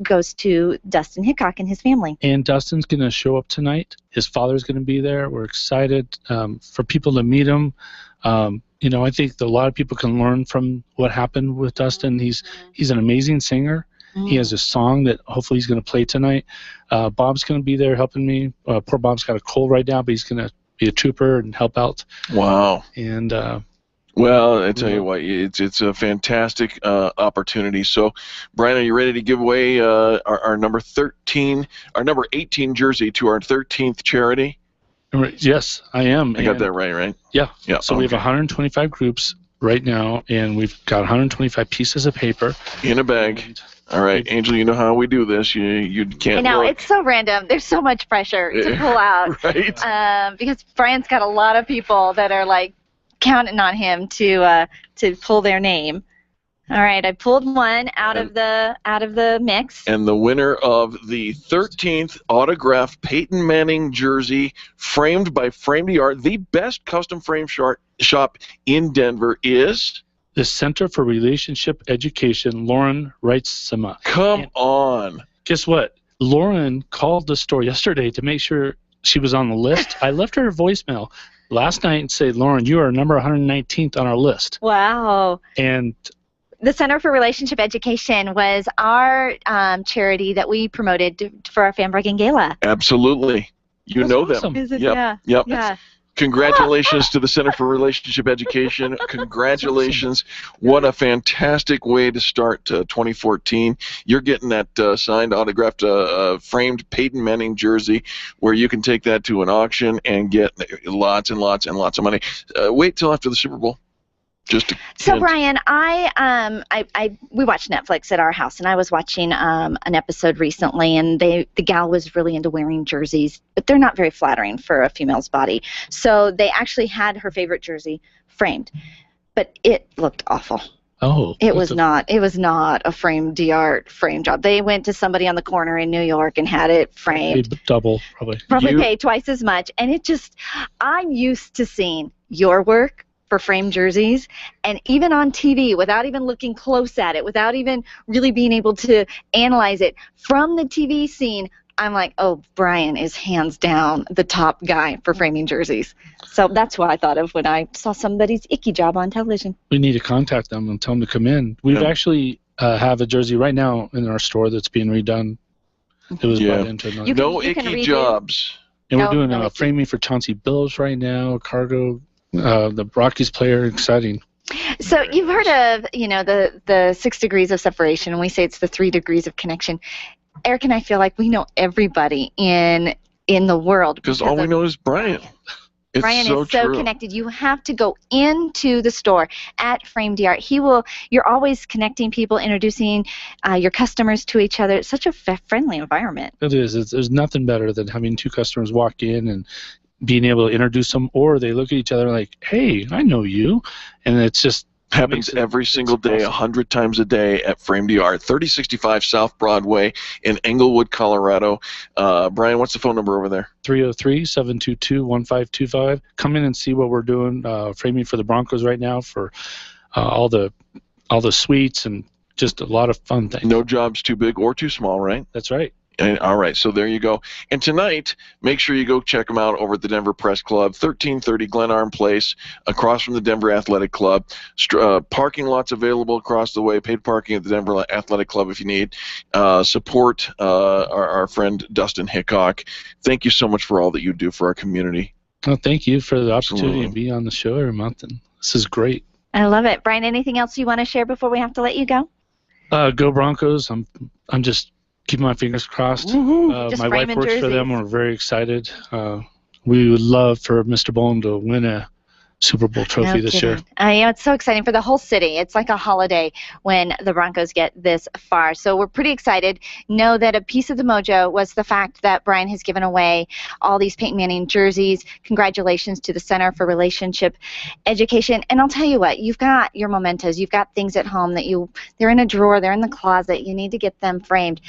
goes to Dustin Hickok and his family. And Dustin's going to show up tonight. His father's going to be there. We're excited for people to meet him. I think a lot of people can learn from what happened with Dustin. He's an amazing singer. He has a song that hopefully he's going to play tonight. Bob's going to be there helping me. Poor Bob's got a cold right now, but he's going to be a trooper and help out. Wow. And well, I tell you what, it's a fantastic opportunity. So, Brian, are you ready to give away our number 18 jersey to our 13th charity? Yes, I am. I got that right? Yeah. Yeah. So we have 125 groups right now, and we've got 125 pieces of paper in a bag. All right, Angel, you know how we do this. You can't. I know, it's so random. There's so much pressure to pull out. Right. Because Brian's got a lot of people that are like counting on him to pull their name. All right, I pulled one out of the mix. And the winner of the 13th autographed Peyton Manning jersey, framed by Framed Art, the best custom frame shop in Denver, is the Center for Relationship Education, Lauren Reitzema. Come on. Guess what? Lauren called the store yesterday to make sure she was on the list. I left her a voicemail last night and said, Lauren, you are number 119th on our list. Wow. And the Center for Relationship Education was our charity that we promoted for our Fanbreaking Gala. Absolutely. You know awesome. them. Is it? Yep. Yeah. Congratulations to the Center for Relationship Education. Congratulations. What a fantastic way to start 2014. You're getting that signed, autographed, framed Peyton Manning jersey where you can take that to an auction and get lots and lots and lots of money. Wait till after the Super Bowl. So Brian, we watch Netflix at our house, and I was watching an episode recently, and the gal was really into wearing jerseys, but they're not very flattering for a female's body. So they actually had her favorite jersey framed, but it looked awful. Oh. It was not a framed d'art frame job. They went to somebody on the corner in New York and had it framed. Double, probably. Probably paid twice as much, and I'm used to seeing your work for framed jerseys, and even on TV, without even looking close at it, without even really being able to analyze it, from the TV scene, I'm like, oh, Brian is hands down the top guy for framing jerseys. So that's what I thought of when I saw somebody's icky job on television. We need to contact them and tell them to come in. We've actually have a jersey right now in our store that's being redone. It was brought into no icky jobs. And we're doing a framing for Chauncey Billups right now, Cargo. The Rockies player, exciting. So you've heard of, the 6 degrees of separation, and we say it's the 3 degrees of connection. Eric and I feel like we know everybody in the world. Because all we know is Brian. It's Brian so is so true. connected. You have to go into the store at Framed d'Art. You're always connecting people, introducing your customers to each other. It's such a friendly environment. It is. There's nothing better than having two customers walk in and being able to introduce them, or they look at each other like, hey, I know you. And it's just happens every single day, 100 times a day at Frame d'Art, 3065 South Broadway in Englewood, Colorado. Brian, what's the phone number over there? 303-722-1525. Come in and see what we're doing, framing for the Broncos right now for all the suites and just a lot of fun things. No job's too big or too small, right? That's right. All right, so there you go. And tonight, make sure you go check them out over at the Denver Press Club, 1330 Glenarm Place, across from the Denver Athletic Club. Parking lots available across the way, paid parking at the Denver Athletic Club if you need. Support our friend Dustin Hickok. Thank you so much for all that you do for our community. Well, thank you for the opportunity to be on the show every month, and this is great. I love it. Brian, anything else you want to share before we have to let you go? Go Broncos. I'm just keeping my fingers crossed. My wife works for them. We're very excited. We would love for Mr. Bowlen to win a Super Bowl trophy this year. It's so exciting for the whole city. It's like a holiday when the Broncos get this far. So we're pretty excited. Know that a piece of the mojo was the fact that Brian has given away all these Peyton Manning jerseys. Congratulations to the Center for Relationship Education. And I'll tell you what, you've got your mementos. You've got things at home that they're in a drawer, they're in the closet. You need to get them framed.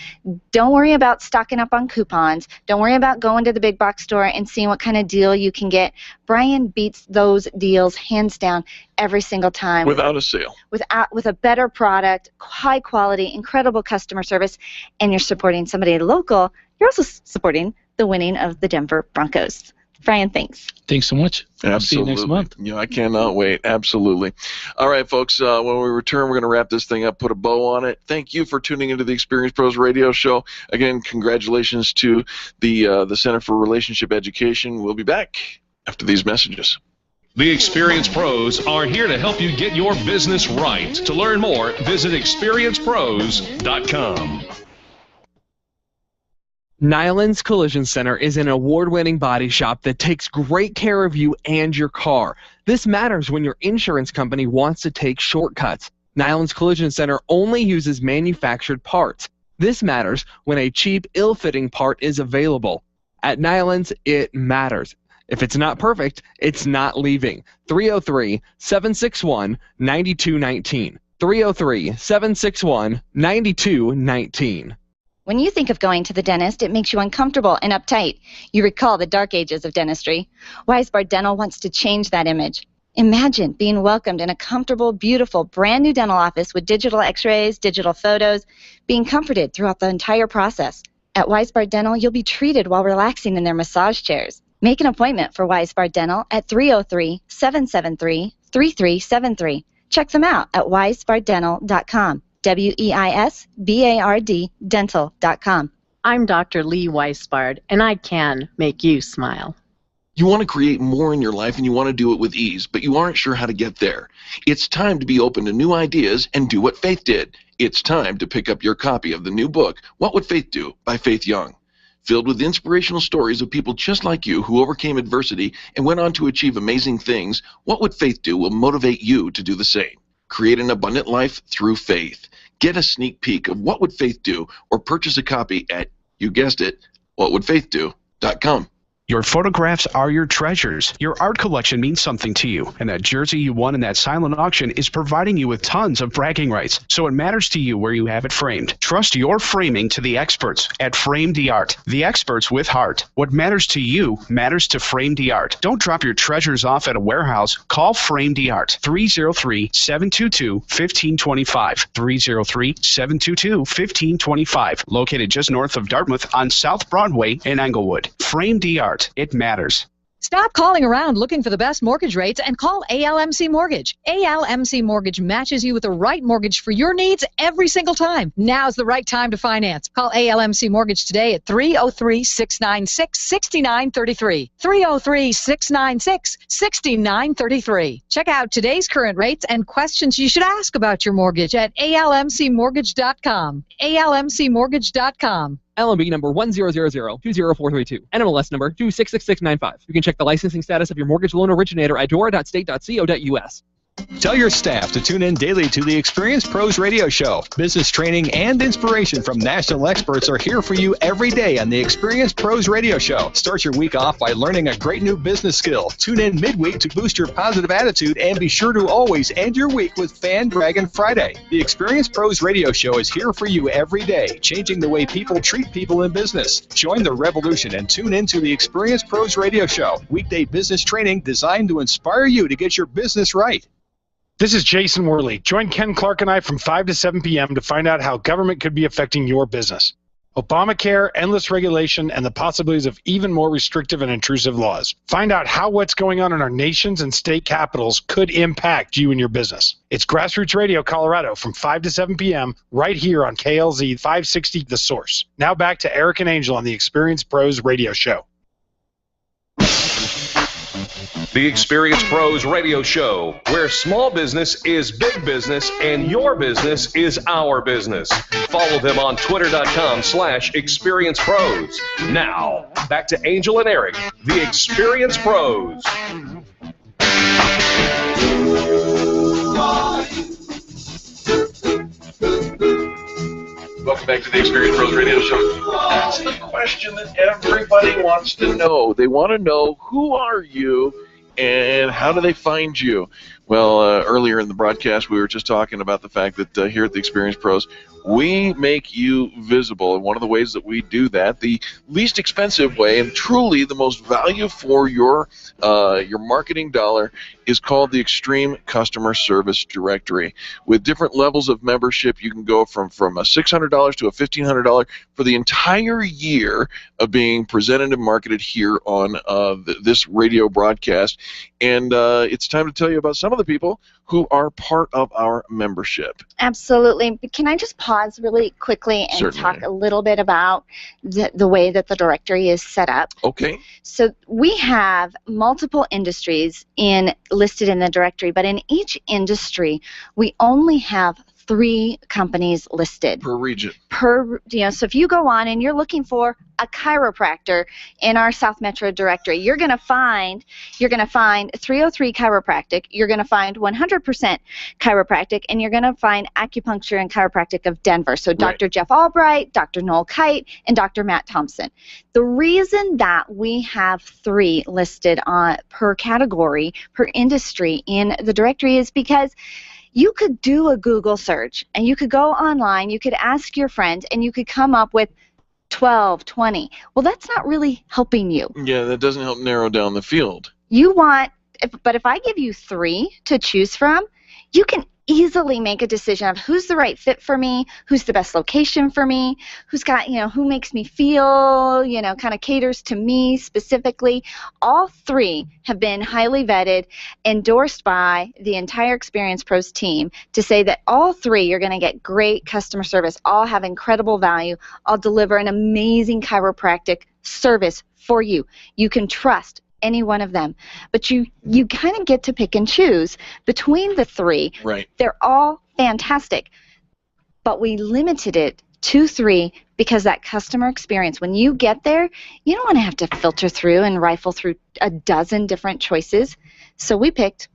Don't worry about stocking up on coupons. Don't worry about going to the big box store and seeing what kind of deal you can get. Brian beats those deals hands down every single time. Without a sale. With a better product, high quality, incredible customer service, and you're supporting somebody local. You're also supporting the winning of the Denver Broncos. Brian, thanks. Thanks so much. Absolutely. See you next month. Yeah, I cannot wait. Absolutely. All right, folks, when we return, we're going to wrap this thing up, put a bow on it. Thank you for tuning into the Experience Pros radio show. Again, congratulations to the Center for Relationship Education. We'll be back after these messages. The Experience Pros are here to help you get your business right. To learn more, visit experiencepros.com. Nyland's Collision Center is an award-winning body shop that takes great care of you and your car. This matters when your insurance company wants to take shortcuts. Nyland's Collision Center only uses manufactured parts. This matters when a cheap, ill-fitting part is available. At Nyland's, it matters. If it's not perfect, it's not leaving. 303-761-9219. 303-761-9219. When you think of going to the dentist, it makes you uncomfortable and uptight. You recall the dark ages of dentistry. Weisbard Dental wants to change that image. Imagine being welcomed in a comfortable, beautiful, brand new dental office with digital x-rays, digital photos, being comforted throughout the entire process. At Weisbard Dental, you'll be treated while relaxing in their massage chairs. Make an appointment for Weisbard Dental at 303-773-3373. Check them out at weisbarddental.com. WEISBARD dental.com. I'm Dr. Lee Weisbard, and I can make you smile. You want to create more in your life and you want to do it with ease, but you aren't sure how to get there. It's time to be open to new ideas and do what Faith did. It's time to pick up your copy of the new book, What Would Faith Do? By Faith Young. Filled with inspirational stories of people just like you who overcame adversity and went on to achieve amazing things, What Would Faith Do? Will motivate you to do the same. Create an abundant life through faith. Get a sneak peek of What Would Faith Do? Or purchase a copy at, you guessed it, whatwouldfaithdo.com. Your photographs are your treasures. Your art collection means something to you, and that jersey you won in that silent auction is providing you with tons of bragging rights, so it matters to you where you have it framed. Trust your framing to the experts at Frame Art, the experts with heart. What matters to you matters to Frame Art. Don't drop your treasures off at a warehouse. Call Frame Art, 303-722-1525, 303-722-1525, located just north of Dartmouth on South Broadway in Englewood. Frame Art. It matters. Stop calling around looking for the best mortgage rates and call ALMC Mortgage. ALMC Mortgage matches you with the right mortgage for your needs every single time. Now's the right time to finance. Call ALMC Mortgage today at 303-696-6933. 303-696-6933. Check out today's current rates and questions you should ask about your mortgage at ALMCmortgage.com. ALMCmortgage.com. LMB number 100020432. NMLS number 266695. You can check the licensing status of your mortgage loan originator at dora.state.co.us. Tell your staff to tune in daily to the Experience Pros radio show. Business training and inspiration from national experts are here for you every day on the Experience Pros radio show. Start your week off by learning a great new business skill. Tune in midweek to boost your positive attitude and be sure to always end your week with Fan Dragon Friday. The Experience Pros radio show is here for you every day, changing the way people treat people in business. Join the revolution and tune in to the Experience Pros radio show. Weekday business training designed to inspire you to get your business right. This is Jason Worley. Join Ken Clark and I from 5 to 7 p.m. to find out how government could be affecting your business. Obamacare, endless regulation, and the possibilities of even more restrictive and intrusive laws. Find out how what's going on in our nations and state capitals could impact you and your business. It's Grassroots Radio Colorado from 5 to 7 p.m. right here on KLZ 560 The Source. Now back to Eric and Angel on the Experience Pros radio show. The Experience Pros radio show, where small business is big business and your business is our business. Follow them on twitter.com/experiencepros. Now, back to Angel and Eric, the Experience Pros. Welcome back to the Experience Pros Radio Show. That's the question that everybody wants to know. They want to know, who are you and how do they find you? Well, earlier in the broadcast, we were just talking about the fact that here at the Experience Pros, we make you visible. And one of the ways that we do that, the least expensive way and truly the most value for your marketing dollar, is called the Extreme Customer Service Directory. With different levels of membership, you can go from a $600 to a $1,500 for the entire year of being presented and marketed here on this radio broadcast. And it's time to tell you about some of the people who are part of our membership. Absolutely. But can I just pause really quickly and Certainly. talk a little bit about the way that the directory is set up? Okay. So we have multiple industries listed in the directory, but in each industry, we only have 3 companies listed per region. So if you go on and you're looking for a chiropractor in our South Metro directory, you're going to find 303 Chiropractic, you're going to find 100% Chiropractic, and you're going to find Acupuncture and Chiropractic of Denver. So Dr. Jeff Albright, Dr. Noel Kite, and Dr. Matt Thompson. The reason that we have 3 listed per category, per industry in the directory is because you could do a Google search, and you could go online, you could ask your friends, and you could come up with 12, 20. Well, that's not really helping you. Yeah, that doesn't help narrow down the field. But if I give you 3 to choose from, you can easily make a decision of who's the right fit for me, who's the best location for me, who makes me feel, kind of caters to me specifically. All 3 have been highly vetted, endorsed by the entire Experience Pros team to say that all 3 you're going to get great customer service, all have incredible value, all deliver an amazing chiropractic service for you. You can trust any one of them, but you kind of get to pick and choose between the 3. Right. They're all fantastic, but we limited it to 3 because that customer experience, when you get there, you don't want to have to filter through and rifle through a dozen different choices. So we picked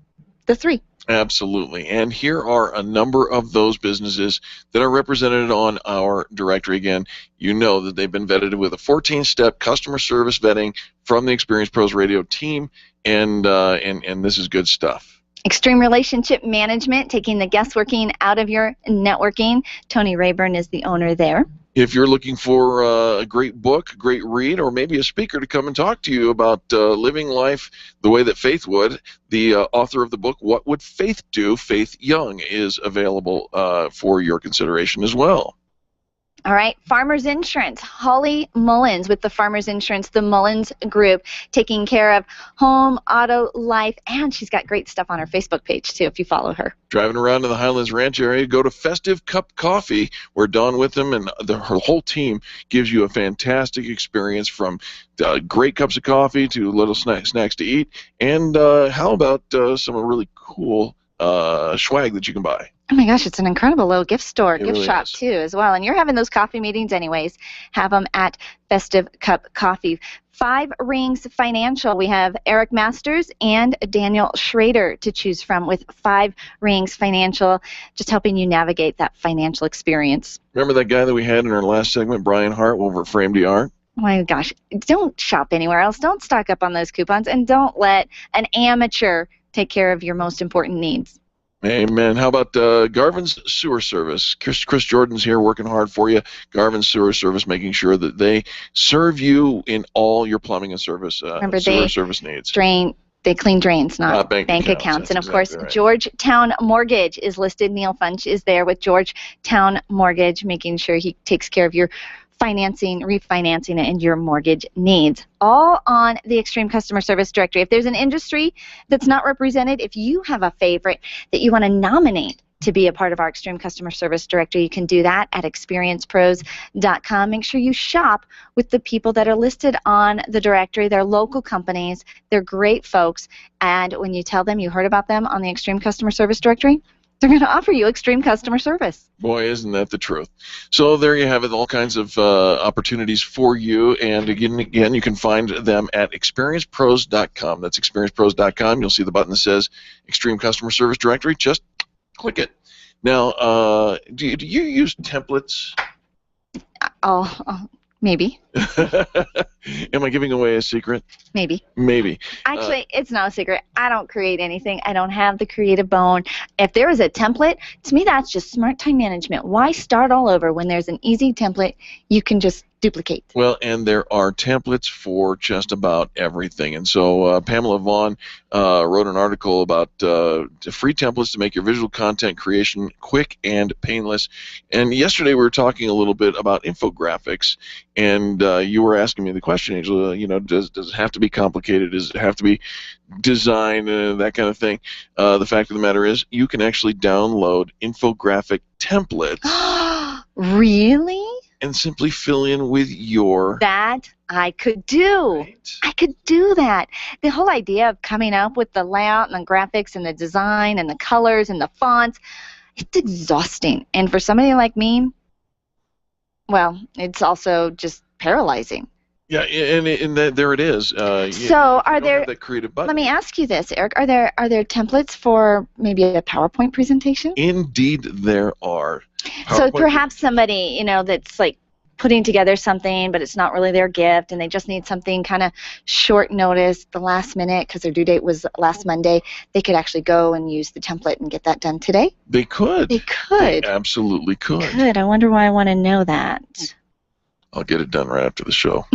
the 3. Absolutely. And here are a number of those businesses that are represented on our directory. Again, you know that they've been vetted with a 14-step customer service vetting from the Experience Pros Radio team, and this is good stuff. Extreme Relationship Management, taking the guessworking out of your networking. Tony Rayburn is the owner there. If you're looking for a great book, a great read, or maybe a speaker to come and talk to you about living life the way that Faith would, the author of the book, What Would Faith Do? Faith Young, is available for your consideration as well. All right, Farmers Insurance, Holly Mullins with the Farmers Insurance, the Mullins Group, taking care of home, auto, life, and she's got great stuff on her Facebook page, too, if you follow her. Driving around to the Highlands Ranch area, go to Festive Cup Coffee, where Dawn Witham and her whole team gives you a fantastic experience, from great cups of coffee to little snacks to eat, and how about some really cool swag that you can buy. Oh my gosh, it's an incredible little gift store, gift really shop is. too as well. And you're having those coffee meetings anyways. Have them at Festive Cup Coffee. 5 Rings Financial. We have Eric Masters and Daniel Schrader to choose from with 5 Rings Financial, just helping you navigate that financial experience. Remember that guy that we had in our last segment, Brian Hart, over at Frame DR? Oh my gosh, don't shop anywhere else. Don't stock up on those coupons, and don't let an amateur take care of your most important needs. Amen. How about Garvin's Sewer Service? Chris Jordan's here working hard for you. Garvin's Sewer Service, making sure that they serve you in all your plumbing and sewer service needs. They clean drains, not bank accounts. And of That's course, exactly right. Georgetown Mortgage is listed. Neil Funch is there with Georgetown Mortgage, making sure he takes care of your financing, refinancing, and your mortgage needs. All on the Extreme Customer Service Directory. If there's an industry that's not represented, if you have a favorite that you want to nominate to be a part of our Extreme Customer Service Directory, you can do that at experiencepros.com. Make sure you shop with the people that are listed on the directory. They're local companies. They're great folks. And when you tell them you heard about them on the Extreme Customer Service Directory, they're going to offer you extreme customer service. Boy, isn't that the truth. So there you have it, all kinds of opportunities for you. And again, you can find them at experiencepros.com. That's experiencepros.com. You'll see the button that says Extreme Customer Service Directory. Just click it. Now, do you use templates? Oh, maybe. Am I giving away a secret? Maybe. Maybe. Actually, it's not a secret. I don't create anything. I don't have the creative bone. If there is a template, to me that's just smart time management. Why start all over when there's an easy template you can just duplicate? Well, and there are templates for just about everything. And so Pamela Vaughn wrote an article about free templates to make your visual content creation quick and painless. And yesterday we were talking a little bit about infographics, and you were asking me the question, Angela, you know, does it have to be complicated? Does it have to be designed, that kind of thing? The fact of the matter is you can actually download infographic templates. Really? And simply fill in with your... That I could do. Right. I could do that. The whole idea of coming up with the layout and the graphics and the design and the colors and the fonts, it's exhausting. And for somebody like me, well, it's also just paralyzing. Yeah, and there it is. So are there... That creative button. Let me ask you this, Eric. Are there templates for maybe a PowerPoint presentation? Indeed, there are. So perhaps somebody, you know, that's like putting together something, but it's not really their gift, and they just need something kind of short notice, the last minute, because their due date was last Monday. They could actually go and use the template and get that done today? They could. They could. They absolutely could. Could. I wonder why I want to know that. I'll get it done right after the show.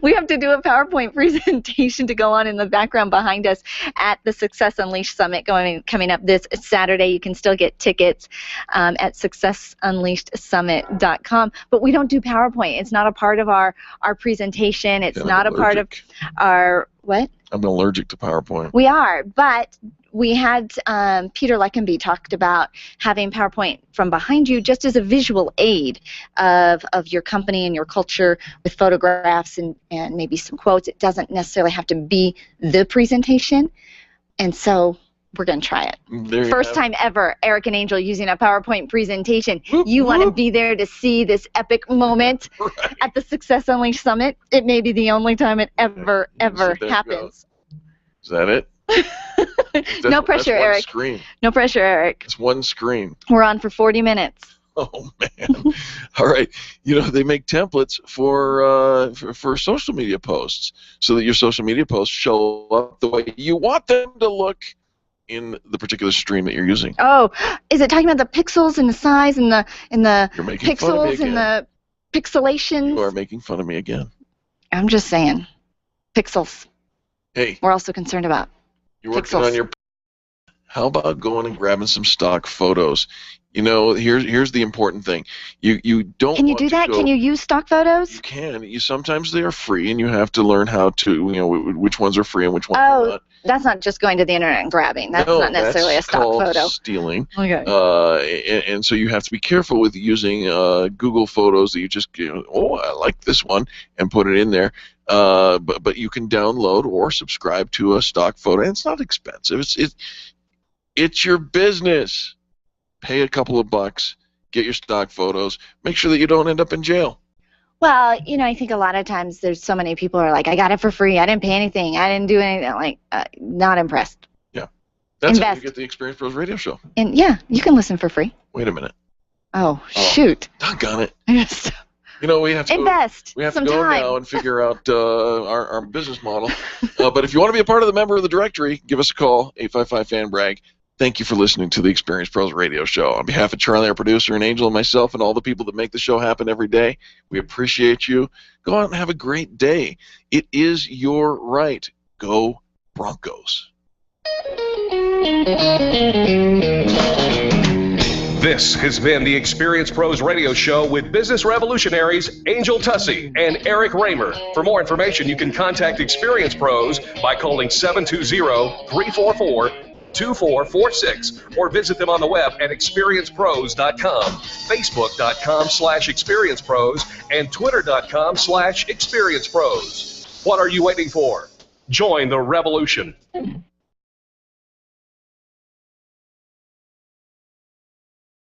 We have to do a PowerPoint presentation to go on in the background behind us at the Success Unleashed Summit coming up this Saturday. You can still get tickets at successunleashedsummit.com. But we don't do PowerPoint. It's not a part of our presentation. It's not a part of our what? I'm allergic to PowerPoint. We are, but we had Peter Leckenby talked about having PowerPoint from behind you just as a visual aid of your company and your culture with photographs and maybe some quotes. It doesn't necessarily have to be the presentation. And so we're going to try it. First time ever, Eric and Angel using a PowerPoint presentation. You want to be there to see this epic moment at the Success Unleashed Summit. It may be the only time it ever happens. Is that it? No pressure, that's one Eric. Screen. No pressure, Eric. It's one screen. We're on for 40 minutes. Oh, man. All right. You know, they make templates for social media posts so that your social media posts show up the way you want them to look in the particular stream that you're using. Oh, is it talking about the pixels and the size and the pixels and the pixelation? You are making fun of me again. I'm just saying. Pixels. Hey. We're also concerned about you're working on your... How about going and grabbing some stock photos? You know, here's the important thing. You don't. Can you do that? Can you use stock photos? You can. Sometimes they are free, and you have to learn how to. You know, which ones are free and which ones are not. That's not just going to the internet and grabbing. That's not necessarily a stock photo. That's stealing. Okay. And so you have to be careful with using Google Photos that you just, I like this one, and put it in there. But you can download or subscribe to a stock photo, and it's not expensive. It's your business. Pay a couple of bucks, get your stock photos, make sure that you don't end up in jail. Well, I think a lot of times there's so many people are like, I got it for free, I didn't pay anything, I didn't do anything, like, not impressed. Yeah. That's how you get the Experience Pros radio show. And yeah, you can listen for free. Wait a minute. Oh, shoot. Doggone it. We have to invest. We have to some go time. now and figure out our business model. But if you want to be a part of the member of the directory, give us a call, 855-FAN-BRAG. Thank you for listening to the Experience Pros radio show. On behalf of Charlie, our producer, and Angel, and myself, and all the people that make the show happen every day, we appreciate you. Go out and have a great day. It is your right. Go Broncos. This has been the Experience Pros radio show with business revolutionaries Angel Tussey and Eric Raymer. For more information, you can contact Experience Pros by calling 720-344-2446 or visit them on the web at experiencepros.com, facebook.com/experiencepros, and twitter.com/experiencepros. What are you waiting for? Join the revolution.